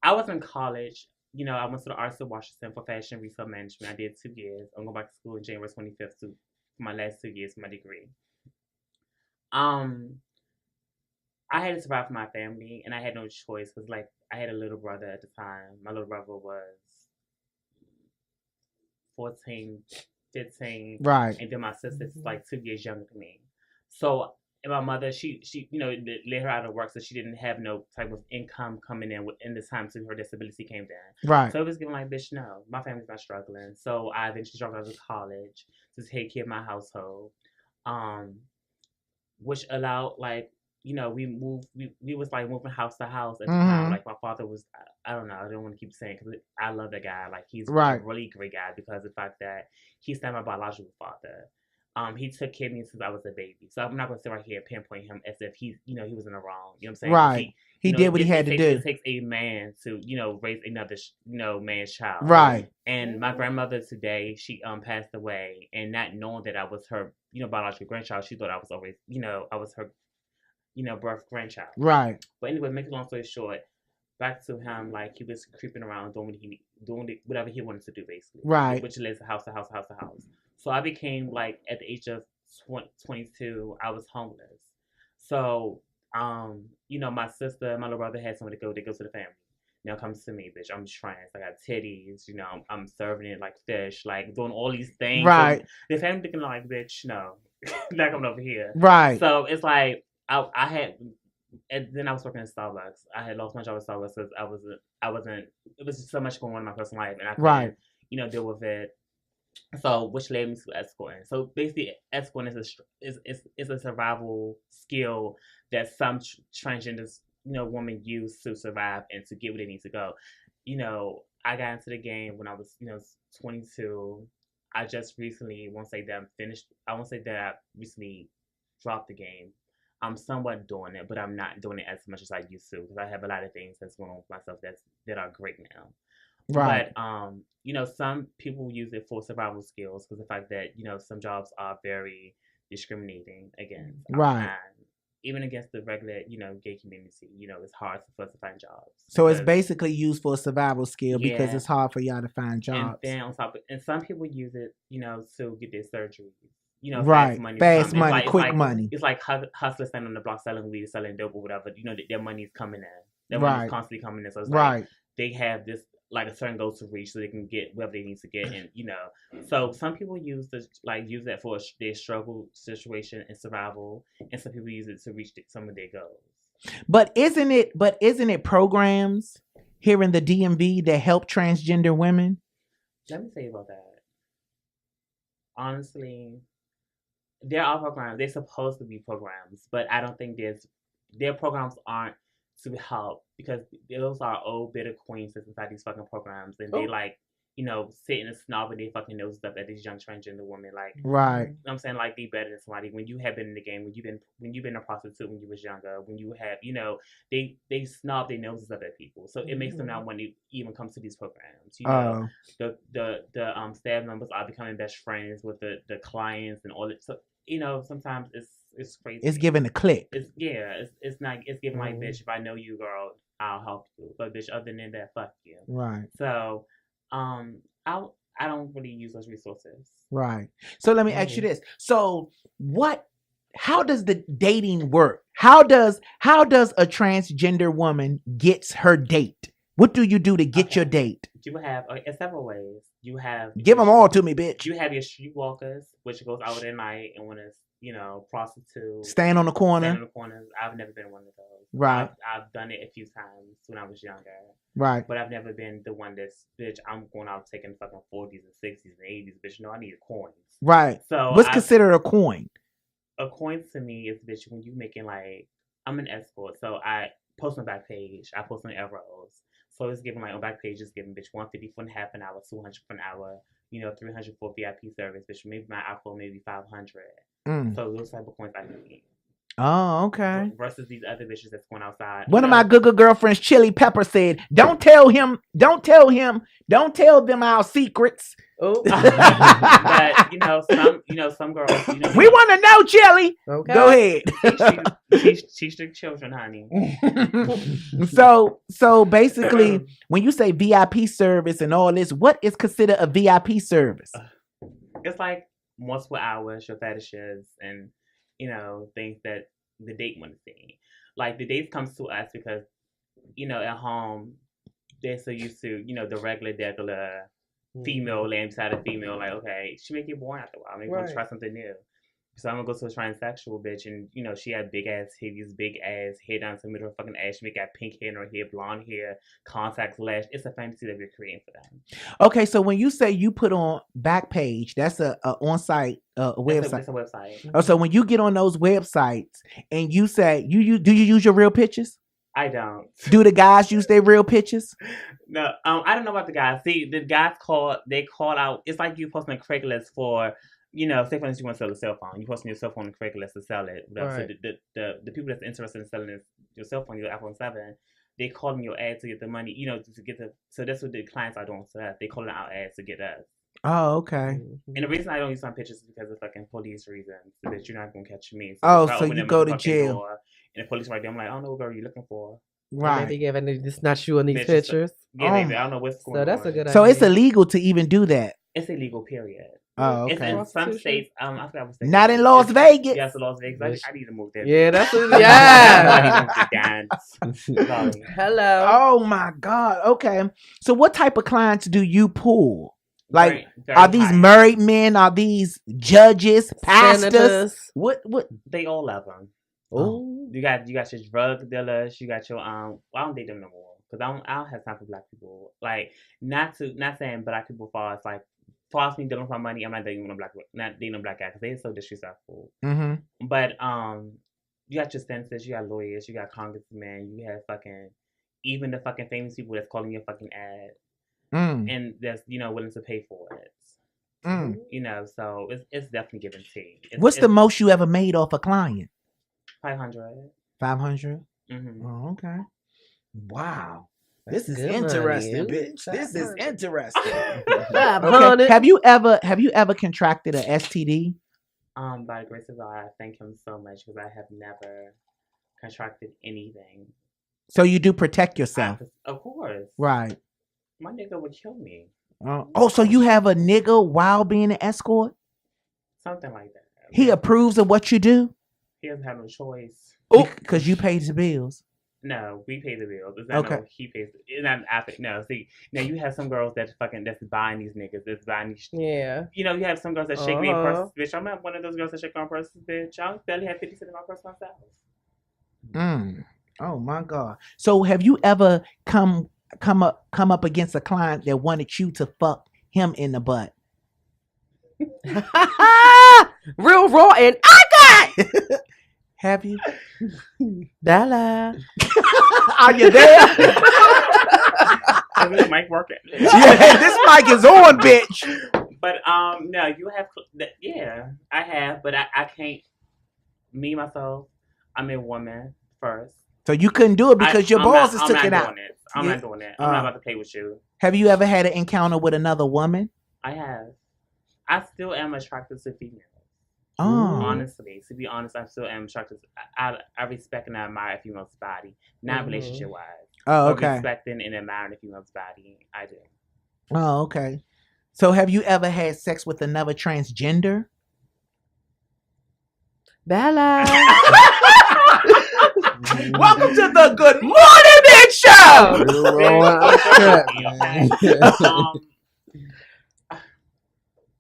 I was in college. You know, I went to the Arts of Washington for fashion retail management. I did 2 years. I'm going back to school on January 25th for my last 2 years for my degree. I had to survive for my family, and I had no choice because, like, I had a little brother at the time. My little brother was 14. 15, right, and then my sister's like 2 years younger than me. So, and my mother, she, you know, let her out of work, so she didn't have no type of income coming in this time till her disability came down. Right. So it was giving like, bitch, no, my family's not struggling. So I eventually dropped out of college to take care of my household, which allowed, like, you know, we was like moving house to house at the time. Like my father was, I don't know, I don't want to keep saying because I love that guy. Like he's a really great guy because of the fact that he's not my biological father. He took care of me since I was a baby. So I'm not going to sit right here and pinpoint him as if he was in the wrong. You know what I'm saying? Right. He did what he had to do. It takes a man to, you know, raise another, man's child. Right. And my grandmother today, she passed away, and not knowing that I was her, you know, biological grandchild, she thought I was always, you know, I was her, you know, birth grandchild. Right. But anyway, make a long story short, back to him, like he was creeping around doing whatever he wanted to do, basically. Right. Which led to house to house to house to house. So I became like at the age of 22, I was homeless. So, you know, my sister and my little brother had somewhere to go. They go to the family. Now comes to me, bitch. I'm trans. I got titties. You know, I'm serving it like fish, like doing all these things. Right. So the family looking like, bitch, no, not coming over here. Right. So it's like I had, and then I was working at Starbucks. I had lost my job at Starbucks because I wasn't. It was just so much going on in my personal life, and I couldn't, you know, deal with it. So, which led me to escorting. So, basically, escorting is a survival skill that some transgender women use to survive and to get where they need to go. I got into the game when I was 22. I just recently won't say that I'm finished. I won't say that I recently dropped the game. I'm somewhat doing it, but I'm not doing it as much as I used to because I have a lot of things that's going on with myself that are great now. Right. But some people use it for survival skills because the fact that some jobs are very discriminating against. Right. And even against the regular gay community. It's hard for us to find jobs. So it's basically used for a survival skill because it's hard for y'all to find jobs. And then on top of, and some people use it to get their surgery. Right, fast money, quick money. It's like hustlers standing on the block selling weed, selling dope or whatever. Their money's coming in. Their money's constantly coming in. So it's like they have this like a certain goal to reach, so they can get whatever they need to get. And so some people use that for their struggle situation and survival, and some people use it to reach some of their goals. But isn't it programs here in the DMV that help transgender women? Let me tell you about that. Honestly, there are programs. They're supposed to be programs, but I don't think their programs aren't to help because those are old bitter queens that's inside these fucking programs, and they sit and snob and they fucking nose stuff at these young transgender women. Like, right? I'm saying like they better than somebody when you have been in the game, when you've been a prostitute when you was younger, when you have they snob their noses up at people, so it makes them not want to even come to these programs. The staff members are becoming best friends with the clients and all that. So sometimes it's crazy. It's giving a click. It's giving like, bitch, if I know you, girl, I'll help you. But bitch, other than that, fuck you. Right. So, I don't really use those resources. Right. So let me ask you this. So how does the dating work? How does a transgender woman gets her date? What do you do to get your date? You have in several ways. You have give them all to me, bitch. You have your streetwalkers, which goes out at night and when it's prostitutes. Stand on the corner. Stand on the corners. I've never been one of those. Right. I've done it a few times when I was younger. Right. But I've never been the one that's, bitch, I'm going out taking fucking 40s and 60s and 80s, bitch. No, I need coins. Right. So what's considered a coin? A coin to me is, bitch, when you making I'm an escort, so I post on back page. I post on arrows. So it's giving on back page, it's giving bitch 150 for half an hour, 200 for an hour, 300 for VIP service, bitch. Maybe my outflow maybe 500. So those type of coins I need. Oh, okay. Versus these other bitches that's going outside. One of my good girlfriends, Chili Pepper, said, don't tell them our secrets. Oh. But some girls, we want to know, Chili. Okay. Go ahead. Teach the children, honey. So basically, when you say VIP service and all this, what is considered a VIP service? It's like multiple hours, your fetishes, and things that the date want to see. Like the date comes to us because at home they're so used to the regular female laying beside a female. Like, okay, she make you boring after a while. Maybe we'll try something new. So I'm gonna go to a transsexual bitch, and she had big ass titties, big ass, hair down to the middle of her fucking ass. She got pink hair in her hair, blonde hair, contacts, lash. It's a fantasy that we're creating for them. Okay, so when you say you put on Backpage, that's a on-site website. It's a website. Oh, so when you get on those websites and you say do you use your real pictures? I don't. Do the guys use their real pictures? No, I don't know about the guys. See, the guys call out. It's like you posting a Craigslist for. Say for instance you want to sell a cell phone, you posting your cell phone on Craigslist to sell it. Right. So the people that's interested in selling your cell phone, your iPhone 7, they calling your ad to get the money. To get so that's what the clients are doing to us. They calling our ads to get us. Oh, okay. And the reason I don't use some pictures is because of fucking police reasons. That you're not gonna catch me. So you go to jail. And the police right there, I'm like, I don't know what girl you're looking for. Right. Maybe giving it's not you on these pictures. Maybe I don't know what's going on. So that's a good idea. So it's illegal to even do that. It's illegal, period. Oh, okay. It's in some states. I forgot what state. Not in Las Vegas. Yes, Las Vegas. I need to move there. Yeah, that's I need to dance. Hello. Oh my God. Okay. So what type of clients do you pull? Like, very are these married men? Are these judges, pastors? Senators. What? They all love them. Oh, you got your drug dealers. You got your I don't date them no more because I don't have time for black people. Like not saying black people far as like far as me dealing with my money, I'm not dating a black guy because they're so disrespectful. Mm-hmm. But you got your senators, you got lawyers, you got congressmen, you have fucking even the fucking famous people that's calling your fucking ad, and that's willing to pay for it. So it's definitely giving tea. What's the most you ever made off a client? 500. 500. Oh, okay. Wow. This is interesting, bitch. This is interesting. Okay. Have you ever contracted a STD? By the grace of God, I thank him so much because I have never contracted anything. So you do protect yourself? Of course. Right. My nigga would kill me. So you have a nigga while being an escort? Something like that. He approves of what you do? He doesn't have no choice. Because you pay the bills. No, we pay the bills. It's not no, he pays. It's not after. No, see, now you have some girls that's buying these niggas. That's buying these. Yeah. You have some girls that shake me in purses, bitch. I'm not one of those girls that shake my purses, bitch. I barely have 50 cents in my purse myself. Oh my God. So have you ever come up against a client that wanted you to fuck him in the butt? Real raw and I got. Have you? Bella. Are you there? Is this mic working? Yeah, this mic is on, bitch. But no, you have. Yeah, I have, but I can't. Me myself, I'm a woman first. So you couldn't do it because your bosses took it out. I'm not doing it. I'm not about to play with you. Have you ever had an encounter with another woman? I have. I still am attracted to females. Oh. Honestly, to be honest, I still am attracted. I respect and admire a female's body, not relationship wise. Oh, okay. But respecting and admiring a female's body, I do. Oh, okay. So have you ever had sex with another transgender? Bella. Welcome to the Good Morning Bitch Show.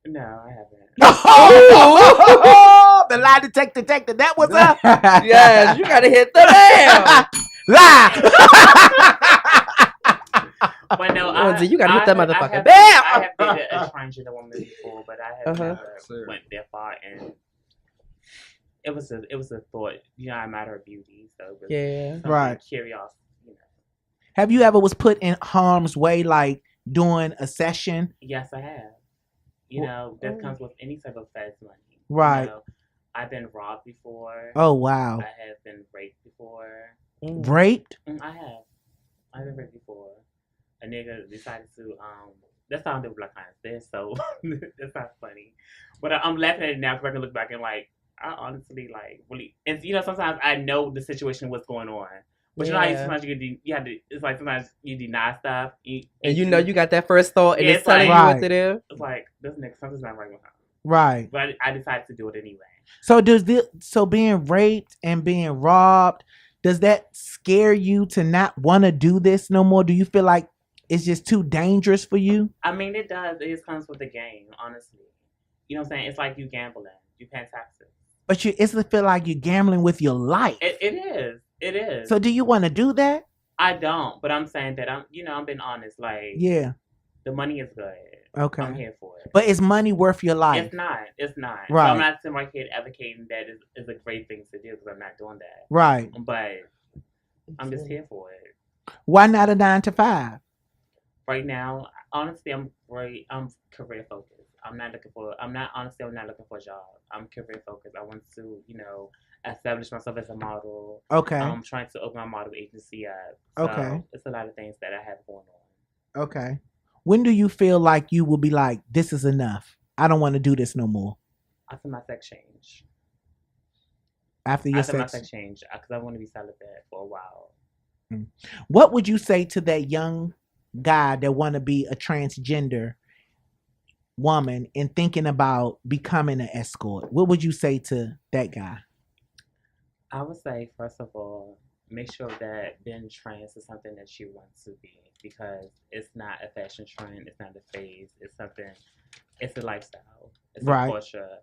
No, I haven't. Oh, the lie detector. That was up. Yes, you gotta hit the nail. Lie. But no, you gotta hit that motherfucker. Bam! I have dated a transgender woman before, but I have never went that far, and it was a thought. A matter of beauty. So right, curiosity. Have you ever was put in harm's way, like doing a session? Yes, I have. That comes with any type of fast money. Right. I've been robbed before. Oh, wow. I have been raped before. Raped? I have. I've been raped before. A nigga decided to, that's how I do black clients. They're so, that's not funny. But I'm laughing at it now because I can look back and I honestly really, and sometimes I know the situation, what's going on. But sometimes you have to. It's like sometimes you deny stuff, and you got that first thought, and it's telling you what to do. It's like this nigga, something's not right with him. Right. But I decided to do it anyway. So being raped and being robbed, does that scare you to not want to do this no more? Do you feel like it's just too dangerous for you? I mean, it does. It just comes with the game, honestly. You know what I'm saying? It's like you gambling. You paying taxes. But it's feel like you're gambling with your life. It is. It is. So do you want to do that? I don't, but I'm saying that I'm being honest. The money is good. Okay. I'm here for it. But is money worth your life? It's not. Right. So I'm not sitting right here advocating that is a great thing to do because I'm not doing that. Right. But I'm just here for it. Why not a 9 to 5? Right now, honestly, I'm career focused. I'm not looking for a job. I'm career focused. I want to, establish myself as a model. Okay. I'm trying to open my model agency up. So okay. It's a lot of things that I have going on. Okay. When do you feel like you will be like, this is enough? I don't want to do this no more. After my sex change. After my sex change, because I want to be celibate for a while. What would you say to that young guy that want to be a transgender woman and thinking about becoming an escort? What would you say to that guy? I would say, first of all, make sure that being trans is something that you want to be, because it's not a fashion trend, it's not a phase, it's a lifestyle, it's a culture.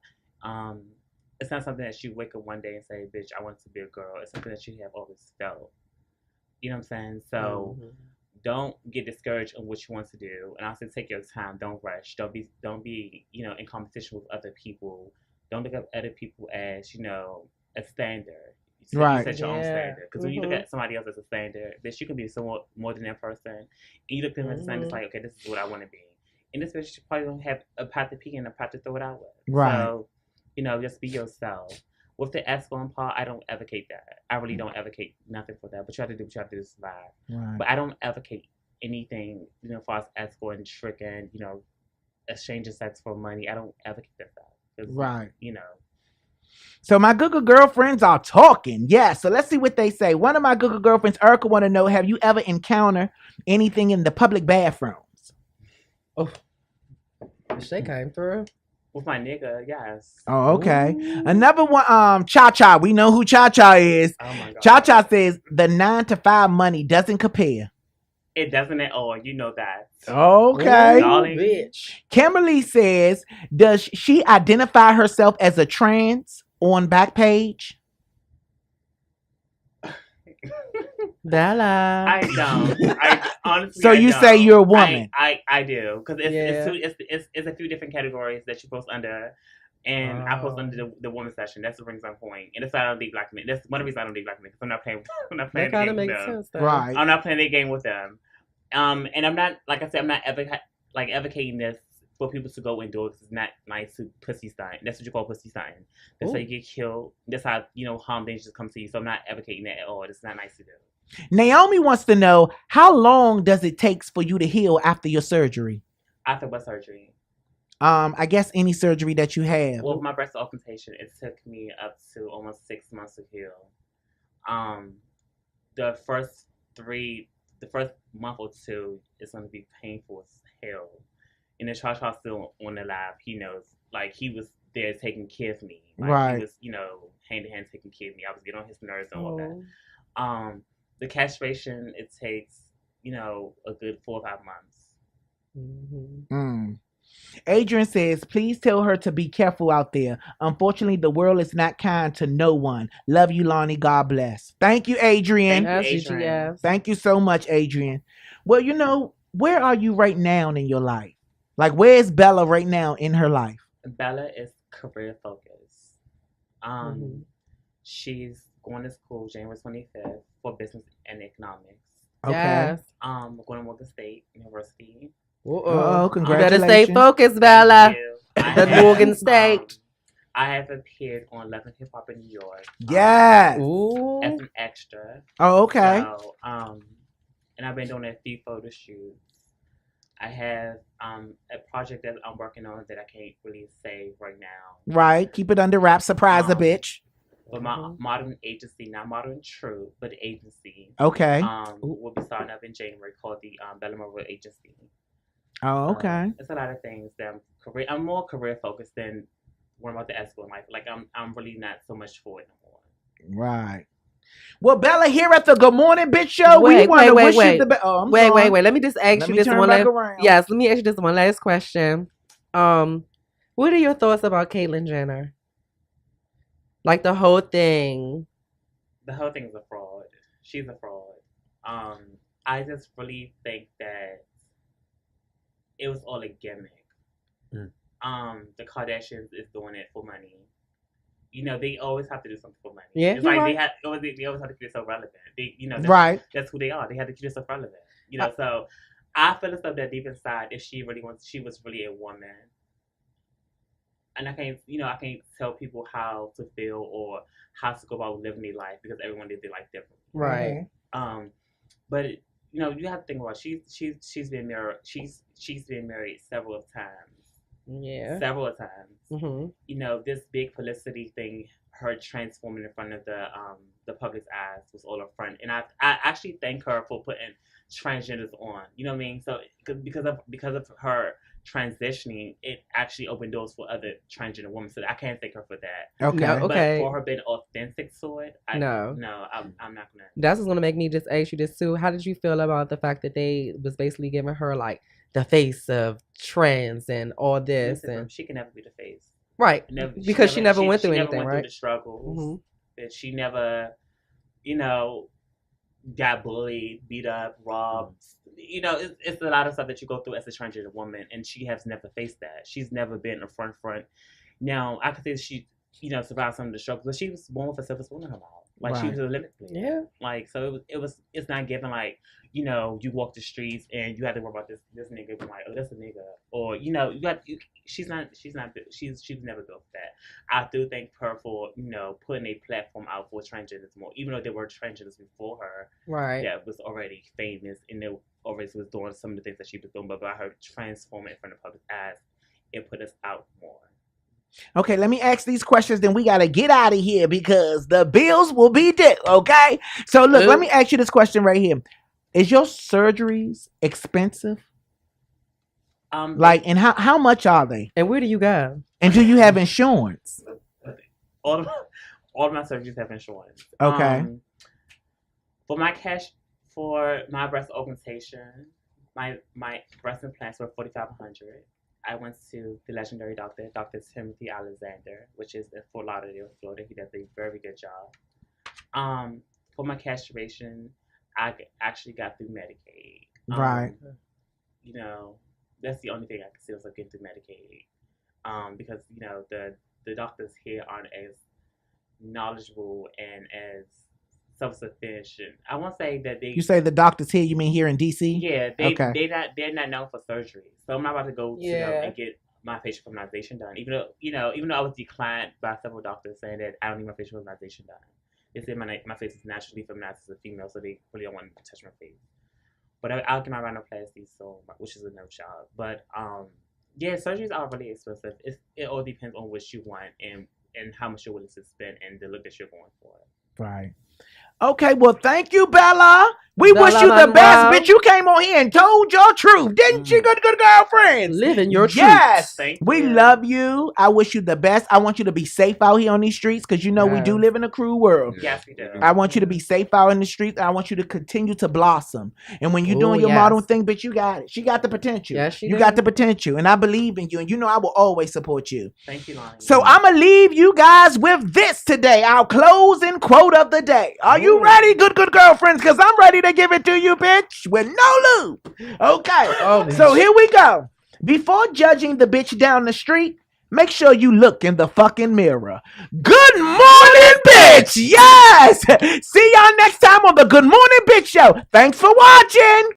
It's not something that you wake up one day and say, bitch, I want to be a girl. It's something that you have always felt. You know what I'm saying? So don't get discouraged on what you want to do, and also take your time. Don't rush. Don't be in competition with other people. Don't look at other people as a standard. Right. You set your own standard. Because when you look at somebody else as a standard, bitch, you can be somewhat more than that person. And you look at them as a standard, it's like, okay, this is what I want to be. And this bitch probably don't have a pot to pee and a pot to throw it out with. Right. So, just be yourself. With the escort part, I don't advocate that. I really don't advocate nothing for that. But you have to do what you have to do to survive. Right. But I don't advocate anything, as far as escorting, tricking, exchanging sex for money. I don't advocate that stuff. Right. So my Google girlfriends are talking. Yeah. So let's see what they say. One of my Google girlfriends, Erica, want to know: have you ever encountered anything in the public bathrooms? Oh, she came through. With my nigga, yes. Oh, okay. Ooh. Another one, Cha-Cha. We know who Cha-Cha is. Oh my God. Cha-Cha says the 9 to 5 money doesn't compare. It doesn't at all. You know that. Okay. Ooh, bitch. Kimberly says, does she identify herself as a trans on Backpage? Bella. I don't. I honestly. So you say you're a woman? I do, because it's a few different categories that you post under, and I post under the woman section. That's the rings on point, and that's why I don't leave black men. That's one of the reasons I don't leave black men, because I'm not playing. I'm not playing the game with them. Sense, though. Right. I'm not playing the game with them. And I'm not, like I said, I'm not advocating this for people to go and do it, because it's not nice to pussy sign. That's what you call pussy sign. That's how you get killed. That's how harm dangers come to you. So I'm not advocating that at all. It's not nice to do. Naomi wants to know, how long does it take for you to heal after your surgery? After what surgery? I guess any surgery that you have. Well, with my breast augmentation, it took me up to almost 6 months to heal. The first month or two is going to be painful as hell. And the Cha-Cha still on the lab. He knows, like, he was there taking care of me. Like, right. He was, hand in hand taking care of me. I was getting on his nerves and all that. The castration, it takes, a good 4 or 5 months. Mm-hmm. Adrian says, please tell her to be careful out there. Unfortunately, the world is not kind to no one. Love you, Lonnie. God bless. Thank you, Adrian. Thank you so much, Adrian. Well, where are you right now in your life? Like, where is Bella right now in her life? Bella is career focused. She's going to school January 25th for business and economics. Okay. Yes. Going to Morgan State University. Oh, congratulations. You better stay focused, Bella. The Morgan State. I have appeared on Love and Hip Hop in New York. Yes. As an extra. Oh, okay. So, and I've been doing a few photo shoots. I have a project that I'm working on that I can't really say right now. Right. Keep it under wraps. Surprise a bitch. But my modern agency, not Modern True, but the agency. Okay. Will be starting up in January, called the Bella Monroe Agency. Oh, okay. It's a lot of things that I'm more career focused than worrying about the escort life. Like I'm really not so much for it no more. Right. Well, Bella, here at the Good Morning Bitch Show, we want to wish you the best. Oh, wait. Let me just ask you this one. Yes, let me ask you this one last question. What are your thoughts about Caitlyn Jenner? Like the whole thing. The whole thing is a fraud. She's a fraud. I just really think that it was all a gimmick. The Kardashians is doing it for money. They always have to do something for money. Yeah, it's like they always have to keep it so relevant. That's who they are. They have to keep it so relevant. So I feel as though that deep inside, if she was really a woman, and I can't tell people how to feel or how to go about living their life, because everyone lives their life differently. Right. But you have to think about she's been married. She's been married several times. Yeah. Several times. Mm-hmm. This big publicity thing, her transforming in front of the public's eyes, was all up front. And I actually thank her for putting transgenders on. You know what I mean? So because of her transitioning, it actually opened doors for other transgender women. So I can't thank her for that. Okay. No, okay. But for her being authentic to it, I'm not gonna. That's what's gonna make me just ask you this too. How did you feel about the fact that they was basically giving her like the face of trans and all this? And she can never be the face, right? Because she never went through anything, right? Through the struggles. That she never, got bullied, beat up, robbed. You know, it's a lot of stuff that you go through as a transgender woman, and she has never faced that. She's never been a front. Now, I could say she, survived some of the struggles, but she was born with a silver spoon in her mouth. Like, she was a limit. Yeah. Like, so it's not given, like, you walk the streets and you have to worry about this nigga being like, oh, that's a nigga. Or, she's never built for that. I do thank her for, putting a platform out for transgenders more, even though there were transgenders before her. Right. That was already famous and they already was doing some of the things that she was doing, but by her transforming in front of public eyes, it put us out more. Okay, let me ask these questions, then we got to get out of here because the bills will be due, okay? So, look, let me ask you this question right here. Is your surgeries expensive? And how much are they? And where do you go? And do you have insurance? All of my surgeries have insurance. Okay. For my breast augmentation, my breast implants were $4,500. I went to the legendary Dr. Timothy Alexander, which is in Fort Lauderdale, Florida. He does a very good job. For my castration, I actually got through Medicaid. Right. That's the only thing I can see was getting through Medicaid. Because, the doctors here aren't as knowledgeable and as self-sufficient. I won't say that they. You say the doctors here? You mean here in DC? Yeah, they're not known for surgery, so I'm not about to go to them and get my facial feminization done. Even though I was declined by several doctors saying that I don't need my facial feminization done. They said my face is naturally feminized as a female, so they really don't want to touch my face. But I'll get my rhinoplasty soon, which is a no job. But surgeries are really expensive. It all depends on what you want and how much you're willing to spend and the look that you're going for. Right. Okay, well, thank you, Bella. We wish you the best, bitch. You came on here and told your truth, didn't you, good girlfriends? Living your truth. Yes, we love you. I wish you the best. I want you to be safe out here on these streets because we do live in a cruel world. Yes, we do. I want you to be safe out in the streets. I want you to continue to blossom. And when you're doing your model thing, bitch, you got it. She got the potential. Yes, you got the potential, and I believe in you. And I will always support you. Thank you, Lonnie. So I'm gonna leave you guys with this today. Our closing quote of the day. Are you ready, good girlfriends? Because I'm ready to give it to you, bitch, with no loop. Okay. So here we go. Before judging the bitch down the street, make sure you look in the fucking mirror. Good morning, bitch. Yes. See y'all next time on the Good Morning Bitch Show. Thanks for watching.